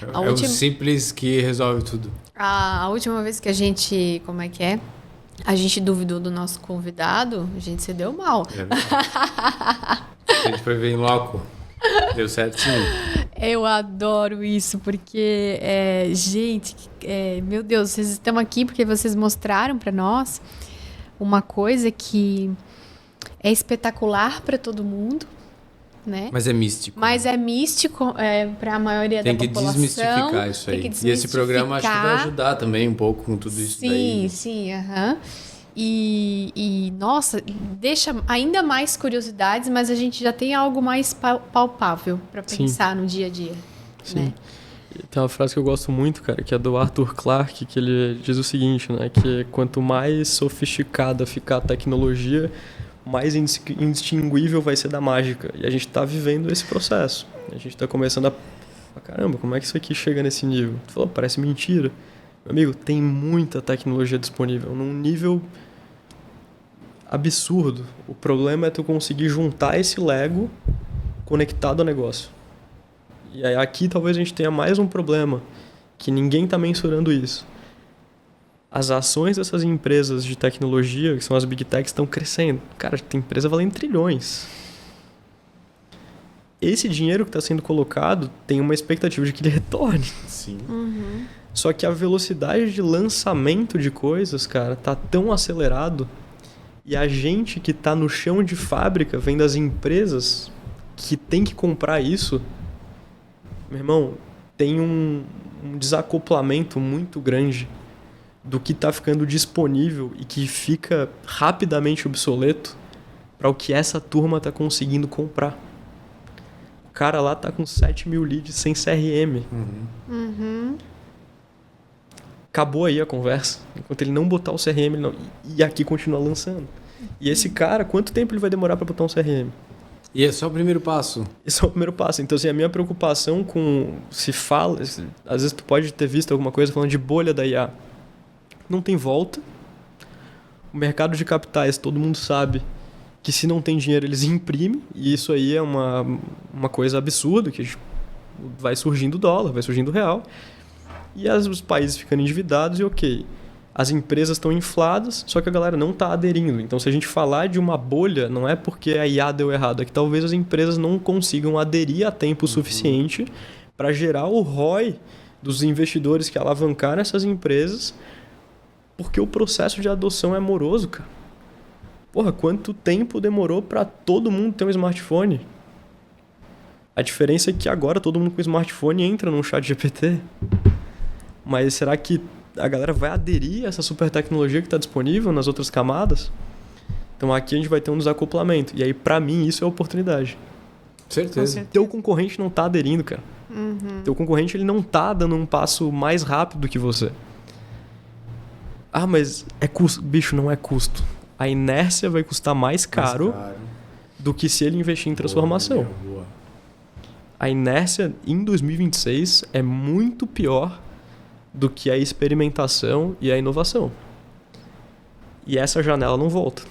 É o simples que resolve tudo. A última vez que a gente... Como é que é? A gente duvidou do nosso convidado, a gente se deu mal. A gente foi ver em loco. Deu certinho. Eu adoro isso, porque, gente, meu Deus, vocês estão aqui porque vocês mostraram para nós uma coisa que é espetacular para todo mundo, né? Mas é místico. Mas é místico para a maioria da população. Tem que desmistificar isso aí. E esse programa acho que vai ajudar também um pouco com tudo isso daí. Sim, aham. E, nossa, deixa ainda mais curiosidades, mas a gente já tem algo mais palpável para pensar no dia a dia. Sim. Né? Tem uma frase que eu gosto muito, cara, que é do Arthur Clarke, que ele diz o seguinte, né? Que quanto mais sofisticada ficar a tecnologia, mais indistinguível vai ser da mágica. E a gente está vivendo esse processo. A gente está começando a... Caramba, como é que isso aqui chega nesse nível? Tu falou, parece mentira. Meu amigo, tem muita tecnologia disponível, num nível absurdo. O problema é tu conseguir juntar esse Lego conectado ao negócio. E aí aqui talvez a gente tenha mais um problema, que ninguém está mensurando isso. As ações dessas empresas de tecnologia, que são as Big Techs, estão crescendo. Cara, tem empresa valendo trilhões. Esse dinheiro que está sendo colocado tem uma expectativa de que ele retorne. Sim. Só que a velocidade de lançamento de coisas, cara, tá tão acelerado. E a gente que tá no chão de fábrica, vendo as empresas que tem que comprar isso, meu irmão, tem um desacoplamento muito grande do que tá ficando disponível e que fica rapidamente obsoleto para o que essa turma tá conseguindo comprar. O cara lá tá com 7 mil leads sem CRM. Acabou aí a conversa. Enquanto ele não botar o CRM, ele não... E aqui continua lançando. E esse cara, quanto tempo ele vai demorar para botar um CRM? E é só o primeiro passo. Esse é o primeiro passo. Então, assim, a minha preocupação com... Se fala... Às vezes tu pode ter visto alguma coisa falando de bolha da IA. Não tem volta. O mercado de capitais, todo mundo sabe que se não tem dinheiro, eles imprimem. E isso aí é uma coisa absurda, que vai surgindo dólar, vai surgindo real. E os países ficando endividados e ok. as empresas estão infladas, só que a galera não está aderindo. Então, se a gente falar de uma bolha, não é porque a IA deu errado, é que talvez as empresas não consigam aderir a tempo suficiente para gerar o ROI dos investidores que alavancaram essas empresas, porque o processo de adoção é moroso, cara. Porra, quanto tempo demorou para todo mundo ter um smartphone? A diferença é que agora todo mundo com smartphone entra num chat GPT. Mas será que a galera vai aderir a essa super tecnologia que está disponível nas outras camadas? Então aqui a gente vai ter um desacoplamento. E aí, para mim, isso é oportunidade. Certeza. Teu concorrente não está aderindo, cara. Teu concorrente ele não está dando um passo mais rápido que você. Ah, mas é custo. Bicho, não é custo. A inércia vai custar mais caro do que se ele investir em transformação. Boa. A inércia em 2026 é muito pior do que a experimentação e a inovação. E essa janela não volta.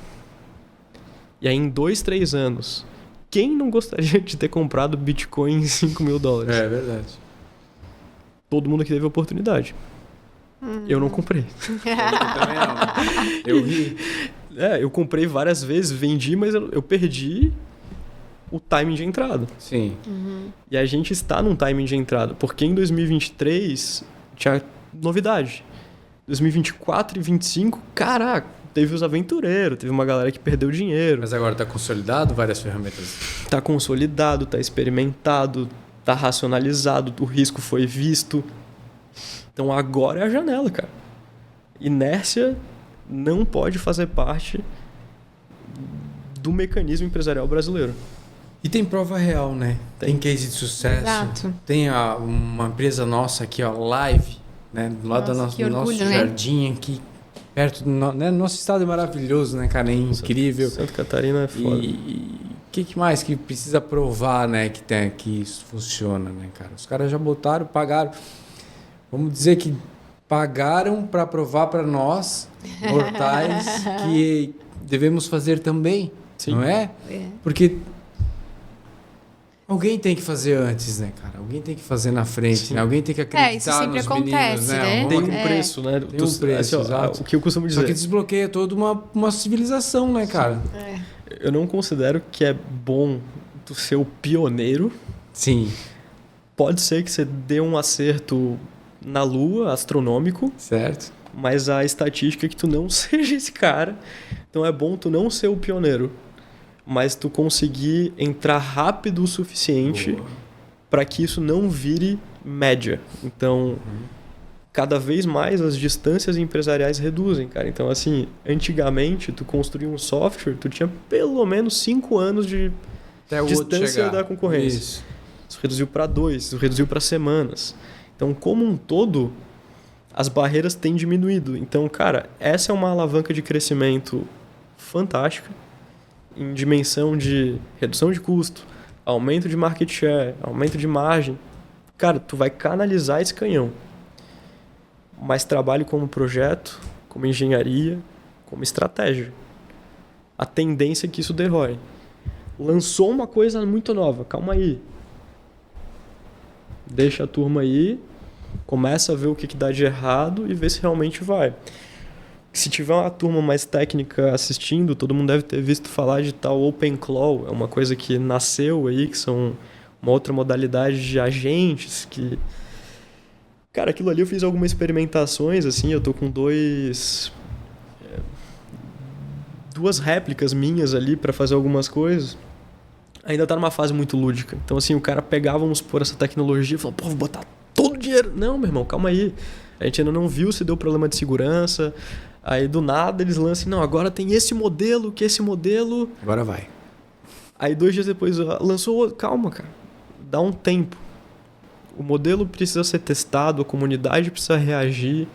E aí, em 2, 3 anos, quem não gostaria de ter comprado Bitcoin em $5.000? É verdade. Todo mundo aqui teve oportunidade. Eu não comprei. Eu também não. Eu ri. Eu comprei várias vezes, vendi, mas eu perdi o timing de entrada. Sim. E a gente está num timing de entrada, porque em 2023 tinha novidade. 2024 e 2025, caraca, teve os aventureiros, teve uma galera que perdeu dinheiro. Mas agora está consolidado várias ferramentas. Tá consolidado, tá experimentado, tá racionalizado, o risco foi visto. Então agora é a janela, cara. Inércia não pode fazer parte do mecanismo empresarial brasileiro. E tem prova real, né? Tem case de sucesso. Exato. Tem uma empresa nossa aqui, ó, Live, né? Do lado Nossa, do nosso orgulho, né? jardim aqui, perto do né? Nosso estado é maravilhoso, né, cara? É incrível. Santa Catarina é foda. E o que mais que precisa provar, né, que isso funciona, né, cara? Os caras já botaram, pagaram. Vamos dizer que pagaram para provar para nós, mortais, que devemos fazer também, Sim. não é? Porque alguém tem que fazer antes, né, cara? Alguém tem que fazer na frente, né? Alguém tem que acreditar isso sempre nos acontece, meninos, né? né? Tem um preço, né? Tem um preço, exato. O que eu costumo dizer. Só que desbloqueia toda uma civilização, né, cara? Eu não considero que é bom tu ser o pioneiro. Sim. Pode ser que você dê um acerto na Lua, astronômico, Certo. mas a estatística é que tu não seja esse cara. Então é bom tu não ser o pioneiro, mas tu conseguir entrar rápido o suficiente para que isso não vire média. Então, cada vez mais as distâncias empresariais reduzem, cara. Então, assim, antigamente, tu construía um software, tu tinha pelo menos 5 anos de Até o outro distância chegar. da concorrência. Isso. Isso reduziu para 2, isso reduziu para semanas. Então, como um todo, as barreiras têm diminuído. Então, cara, essa é uma alavanca de crescimento fantástica em dimensão de redução de custo, aumento de market share, aumento de margem. Cara, tu vai canalizar esse canhão. Mas trabalhe como projeto, como engenharia, como estratégia. A tendência é que isso derroe. Lançou uma coisa muito nova, calma aí. Deixa a turma aí, começa a ver o que dá de errado e vê se realmente vai. Se tiver uma turma mais técnica assistindo, todo mundo deve ter visto falar de tal OpenClaw, é uma coisa que nasceu aí, que são uma outra modalidade de agentes que... Cara, aquilo ali eu fiz algumas experimentações, assim, eu tô com duas réplicas minhas ali para fazer algumas coisas. Ainda tá numa fase muito lúdica. Então, assim, o cara pegava, vamos supor, essa tecnologia e falou, pô, vou botar todo o dinheiro. Não, meu irmão, calma aí. A gente ainda não viu se deu problema de segurança. Aí, do nada, eles lançam, não, agora tem esse modelo, que esse modelo... Agora vai. Aí, 2 dias depois, lançou outro. Calma, cara. Dá um tempo. O modelo precisa ser testado, a comunidade precisa reagir.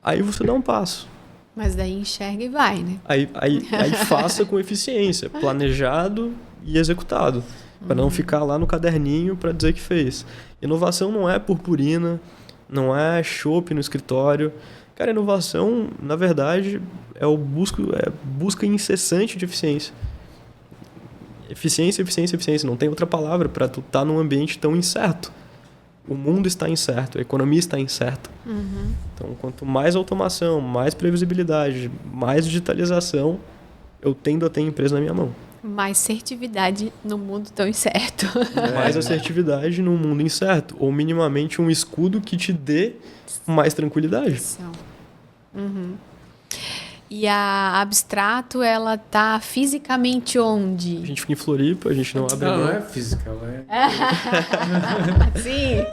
Aí você dá um passo. Mas daí enxerga e vai, né? Aí faça com eficiência, planejado e executado, para não ficar lá no caderninho para dizer que fez. Inovação não é purpurina, não é chopp no escritório. Cara, inovação, na verdade, é busca incessante de eficiência. Eficiência. Não tem outra palavra para tu estar num ambiente tão incerto. o mundo está incerto, a economia está incerta. Então, quanto mais automação, mais previsibilidade, mais digitalização, eu tendo a ter empresa na minha mão. Mais assertividade no mundo tão incerto. Mais assertividade no mundo incerto. Ou minimamente um escudo que te dê mais tranquilidade. E a Abstrato, ela tá fisicamente onde? A gente fica em Floripa, a gente não abre Ela mão. não é física, ela é... Sim.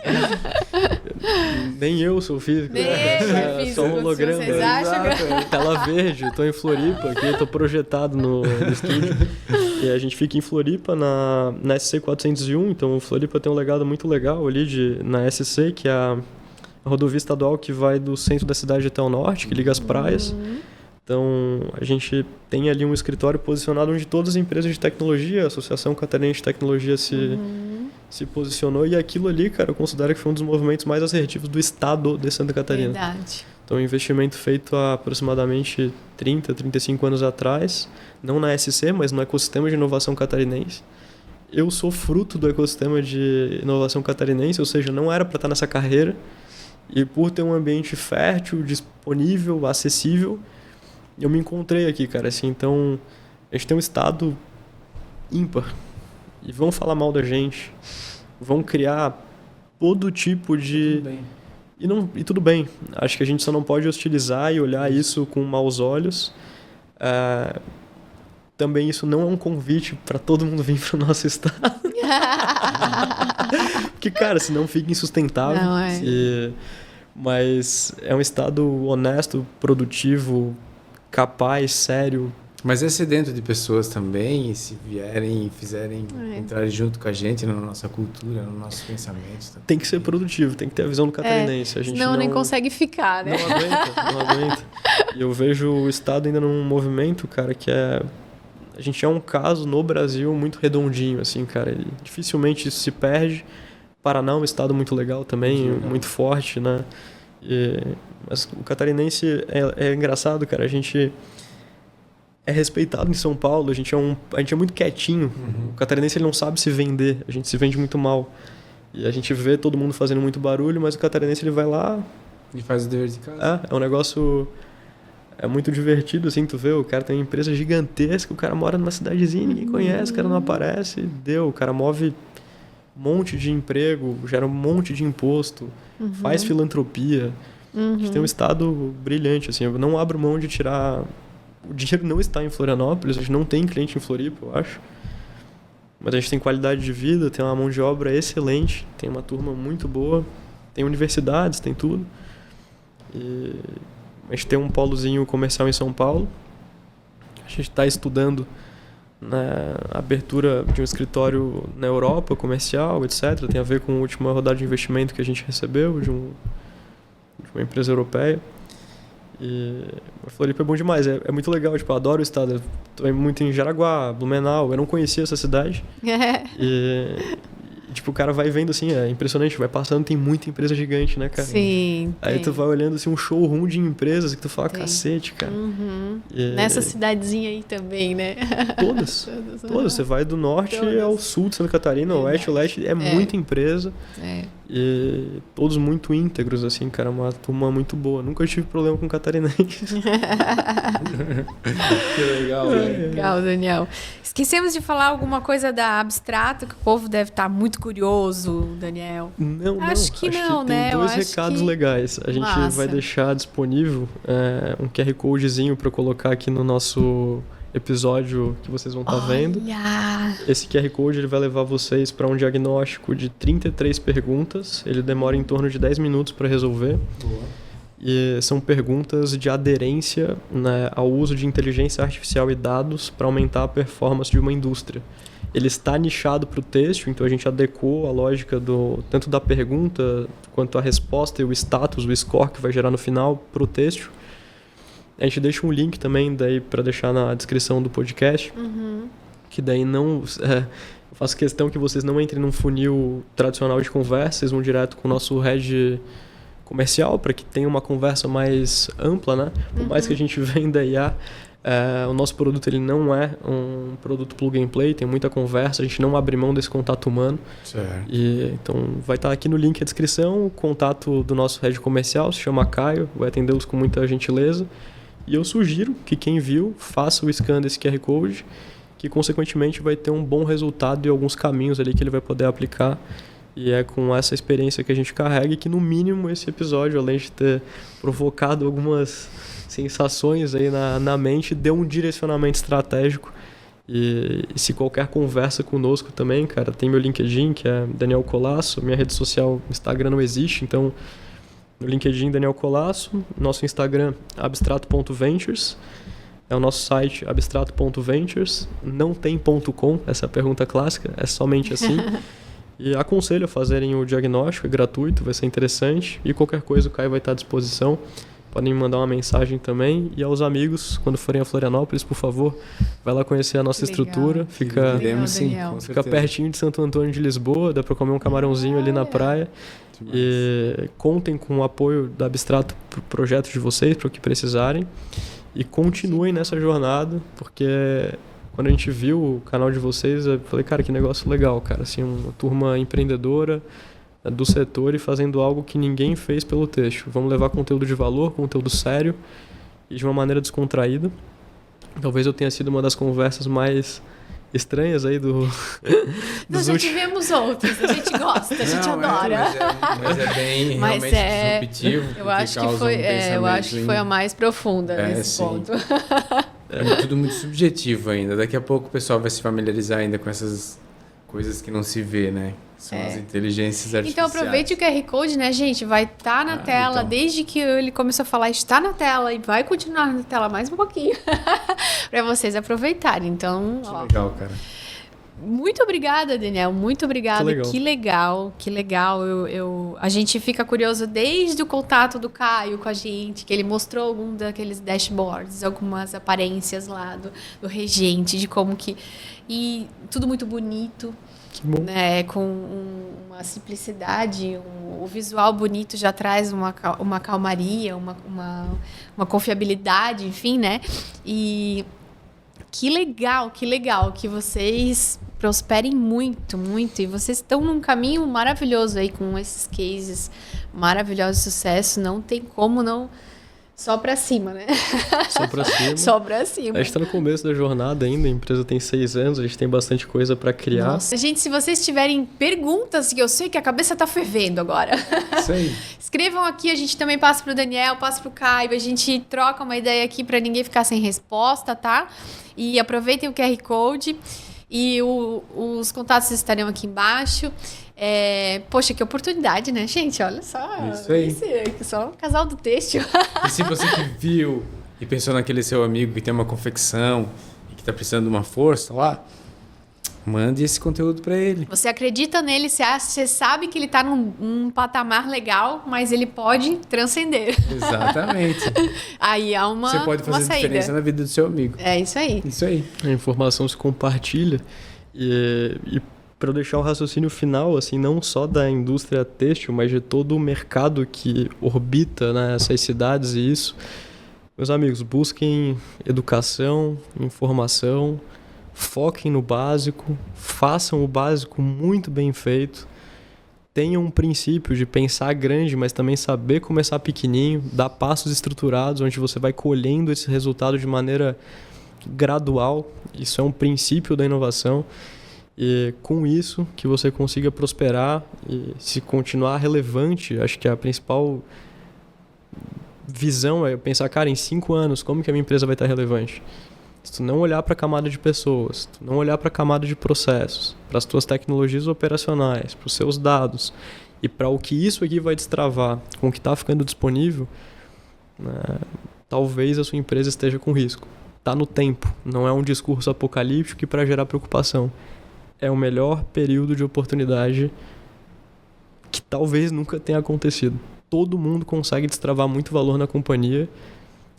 Nem eu sou físico. Nem ele é físico, só um holograma. vocês acham que- Exato. Tela verde, tô em Floripa aqui, tô projetado no estúdio. E a gente fica em Floripa na SC 401, então Floripa tem um legado muito legal ali na SC, que é a rodovia estadual que vai do centro da cidade até o norte, que liga as praias. Então, a gente tem ali um escritório posicionado onde todas as empresas de tecnologia, a Associação Catarinense de Tecnologia se posicionou. E aquilo ali, cara, eu considero que foi um dos movimentos mais assertivos do estado de Santa Catarina. Verdade. Então, um investimento feito há aproximadamente 30, 35 anos atrás, não na SC, mas no ecossistema de inovação catarinense. Eu sou fruto do ecossistema de inovação catarinense, ou seja, não era para estar nessa carreira. E por ter um ambiente fértil, disponível, acessível, eu me encontrei aqui, cara, assim, então a gente tem um estado ímpar e vão falar mal da gente, vão criar todo tipo de... Tudo bem. E tudo bem, acho que a gente só não pode hostilizar e olhar isso com maus olhos. Também isso não é um convite para todo mundo vir para o nosso estado. Porque, cara, senão fica insustentável. Não, é. Mas é um estado honesto, produtivo, capaz, sério. Mas é sedento de pessoas também, e se vierem e fizerem entrar junto com a gente na nossa cultura, nos nossos pensamentos. Também. Tem que ser produtivo, tem que ter a visão do catarinense. A gente Senão nem consegue ficar, né? Não aguenta. E eu vejo o estado ainda num movimento, cara, que é... A gente é um caso no Brasil muito redondinho, assim, cara. E dificilmente isso se perde. Paraná é um estado muito legal também, muito forte, né? Mas o catarinense é engraçado, cara. A gente é respeitado em São Paulo, a gente é muito quietinho. O catarinense ele não sabe se vender, a gente se vende muito mal. E a gente vê todo mundo fazendo muito barulho, mas o catarinense ele vai lá... E faz o dever de casa. É um negócio... É muito divertido, assim, tu vê, o cara tem uma empresa gigantesca, o cara mora numa cidadezinha, ninguém conhece, o cara não aparece, o cara move um monte de emprego, gera um monte de imposto, faz filantropia. A gente tem um estado brilhante, assim, eu não abro mão de tirar... O dinheiro não está em Florianópolis, a gente não tem cliente em Floripa, eu acho. Mas a gente tem qualidade de vida, tem uma mão de obra excelente, tem uma turma muito boa, tem universidades, tem tudo. E a gente tem um polozinho comercial em São Paulo. A gente está estudando na abertura de um escritório na Europa, comercial, etc. Tem a ver com a última rodada de investimento que a gente recebeu de uma empresa europeia. E a Floripa é bom demais, é muito legal, tipo, eu adoro o estado. Eu tô muito em Jaraguá, Blumenau, eu não conhecia essa cidade. E tipo, o cara vai vendo assim, é impressionante, vai passando, tem muita empresa gigante, né, cara? Sim. Aí tu vai olhando assim um showroom de empresas que tu fala, Tem. Cacete, cara. Nessa cidadezinha aí também, né? Todas. Você vai do norte ao sul de Santa Catarina, oeste, leste, é muita empresa. E todos muito íntegros, assim, cara, uma turma muito boa. Nunca tive problema com catarinense. Que legal, velho. Legal, Daniel. Esquecemos de falar alguma coisa da Abstrato, que o povo deve estar muito curioso, Daniel. Não, Acho que não, tem né? Eu dois acho recados que- legais. A gente Massa. vai deixar disponível um QR Codezinho para colocar aqui no nosso episódio que vocês vão estar vendo. Olha! Esse QR Code ele vai levar vocês para um diagnóstico de 33 perguntas. Ele demora em torno de 10 minutos para resolver. Boa. E são perguntas de aderência, né, ao uso de inteligência artificial e dados para aumentar a performance de uma indústria. Ele está nichado para o texto, então a gente adequou a lógica tanto da pergunta quanto a resposta e o status, o score que vai gerar no final para o texto. A gente deixa um link também daí para deixar na descrição do podcast, que daí não... eu faço questão que vocês não entrem num funil tradicional de conversa, vocês vão direto com o nosso head comercial para que tenha uma conversa mais ampla, né? Por mais que a gente venda IA, O nosso produto ele não é um produto plug and play, tem muita conversa, a gente não abre mão desse contato humano. Certo. Então vai estar aqui no link a descrição, o contato do nosso head comercial, se chama Caio, vai atendê-los com muita gentileza. E eu sugiro que quem viu faça o scan desse QR Code, que consequentemente vai ter um bom resultado e alguns caminhos ali que ele vai poder aplicar. E é com essa experiência que a gente carrega que, no mínimo, esse episódio, além de ter provocado algumas sensações aí na mente, deu um direcionamento estratégico. E se qualquer conversa conosco também, cara, tem meu LinkedIn, que é Daniel Colasso, minha rede social, Instagram não existe, então no LinkedIn Daniel Colasso, nosso Instagram abstrato.ventures, é o nosso site abstrato.ventures, não tem .com, essa é a pergunta clássica, é somente assim. E aconselho a fazerem o diagnóstico, é gratuito, vai ser interessante, e qualquer coisa o Caio vai estar à disposição. Podem me mandar uma mensagem também. E aos amigos, quando forem a Florianópolis, por favor, vai lá conhecer a nossa estrutura. Fica pertinho de Santo Antônio de Lisboa, dá para comer um camarãozinho ali na praia. E contem com o apoio da Abstrato para o projeto de vocês, para o que precisarem. E continuem nessa jornada, porque quando a gente viu o canal de vocês, eu falei, cara, que negócio legal, cara. Assim, uma turma empreendedora do setor e fazendo algo que ninguém fez pelo texto. Vamos levar conteúdo de valor, conteúdo sério e de uma maneira descontraída. Talvez eu tenha sido uma das conversas mais estranhas aí Nós já tivemos outros, a gente gosta, a gente adora. Mas é bem realmente disruptivo. Eu acho que foi a mais profunda nesse ponto. É tudo muito subjetivo ainda. Daqui a pouco o pessoal vai se familiarizar ainda com essas coisas que não se vê, né? São as inteligências artificiais. Então aproveite o QR Code, né, gente? Vai estar na tela, então. Desde que ele começou a falar, está na tela e vai continuar na tela mais um pouquinho para vocês aproveitarem. Então, legal, cara. Muito obrigada, Daniel. Muito obrigada. Que legal. A gente fica curioso desde o contato do Caio com a gente, que ele mostrou algum daqueles dashboards, algumas aparências lá do regente, de como que... E tudo muito bonito. Né, com uma simplicidade, o visual bonito já traz uma calmaria, uma confiabilidade, enfim, né? E que legal que vocês prosperem muito, muito. E vocês estão num caminho maravilhoso aí com esses cases maravilhosos de sucesso. Não tem como não... Só pra cima, né? Só pra cima. Só pra cima. A gente tá no começo da jornada ainda, a empresa tem 6 anos, a gente tem bastante coisa pra criar. Nossa. Gente, se vocês tiverem perguntas, que eu sei que a cabeça tá fervendo agora. Isso aí. Escrevam aqui, a gente também passa pro Daniel, passa pro Caio, a gente troca uma ideia aqui pra ninguém ficar sem resposta, tá? E aproveitem o QR Code e os contatos estarão aqui embaixo. Poxa, que oportunidade, né, gente? Olha só. Isso aí. Só um casal do têxtil. E se você que viu e pensou naquele seu amigo que tem uma confecção e que está precisando de uma força lá, mande esse conteúdo para ele. Você acredita nele, você sabe que ele está num patamar legal, mas ele pode transcender. Exatamente. Aí há uma Você pode fazer diferença na vida do seu amigo. É isso aí. Isso aí. A informação se compartilha e para eu deixar o raciocínio final, assim, não só da indústria têxtil, mas de todo o mercado que orbita, né, essas cidades e isso. Meus amigos, busquem educação, informação, foquem no básico, façam o básico muito bem feito, tenham um princípio de pensar grande, mas também saber começar pequenininho, dar passos estruturados, onde você vai colhendo esse resultado de maneira gradual. Isso é um princípio da inovação. E com isso que você consiga prosperar e se continuar relevante. Acho que a principal visão é pensar, cara, em 5 anos, como que a minha empresa vai estar relevante? Se tu não olhar para a camada de pessoas, se tu não olhar para a camada de processos, para as tuas tecnologias operacionais, para os seus dados e para o que isso aqui vai destravar com o que está ficando disponível, né, talvez a sua empresa esteja com risco. Está no tempo, não é um discurso apocalíptico e para gerar preocupação. É o melhor período de oportunidade que talvez nunca tenha acontecido. Todo mundo consegue destravar muito valor na companhia,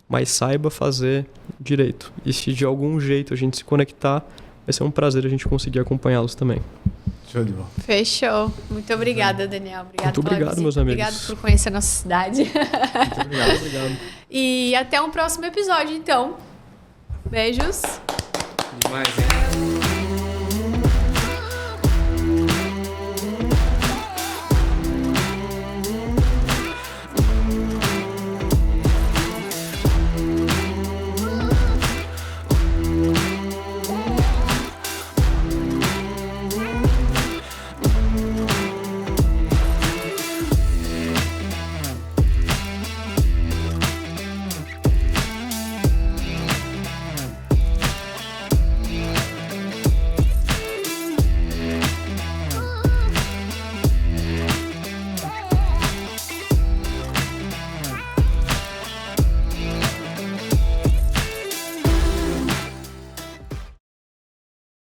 mas saiba fazer direito. E se de algum jeito a gente se conectar, vai ser um prazer a gente conseguir acompanhá-los também. Show de bola. Fechou. Muito obrigada, Daniel. Muito obrigado, meus amigos. Obrigado por conhecer a nossa cidade. Muito obrigado. E até um próximo episódio, então. Beijos. Demais, hein?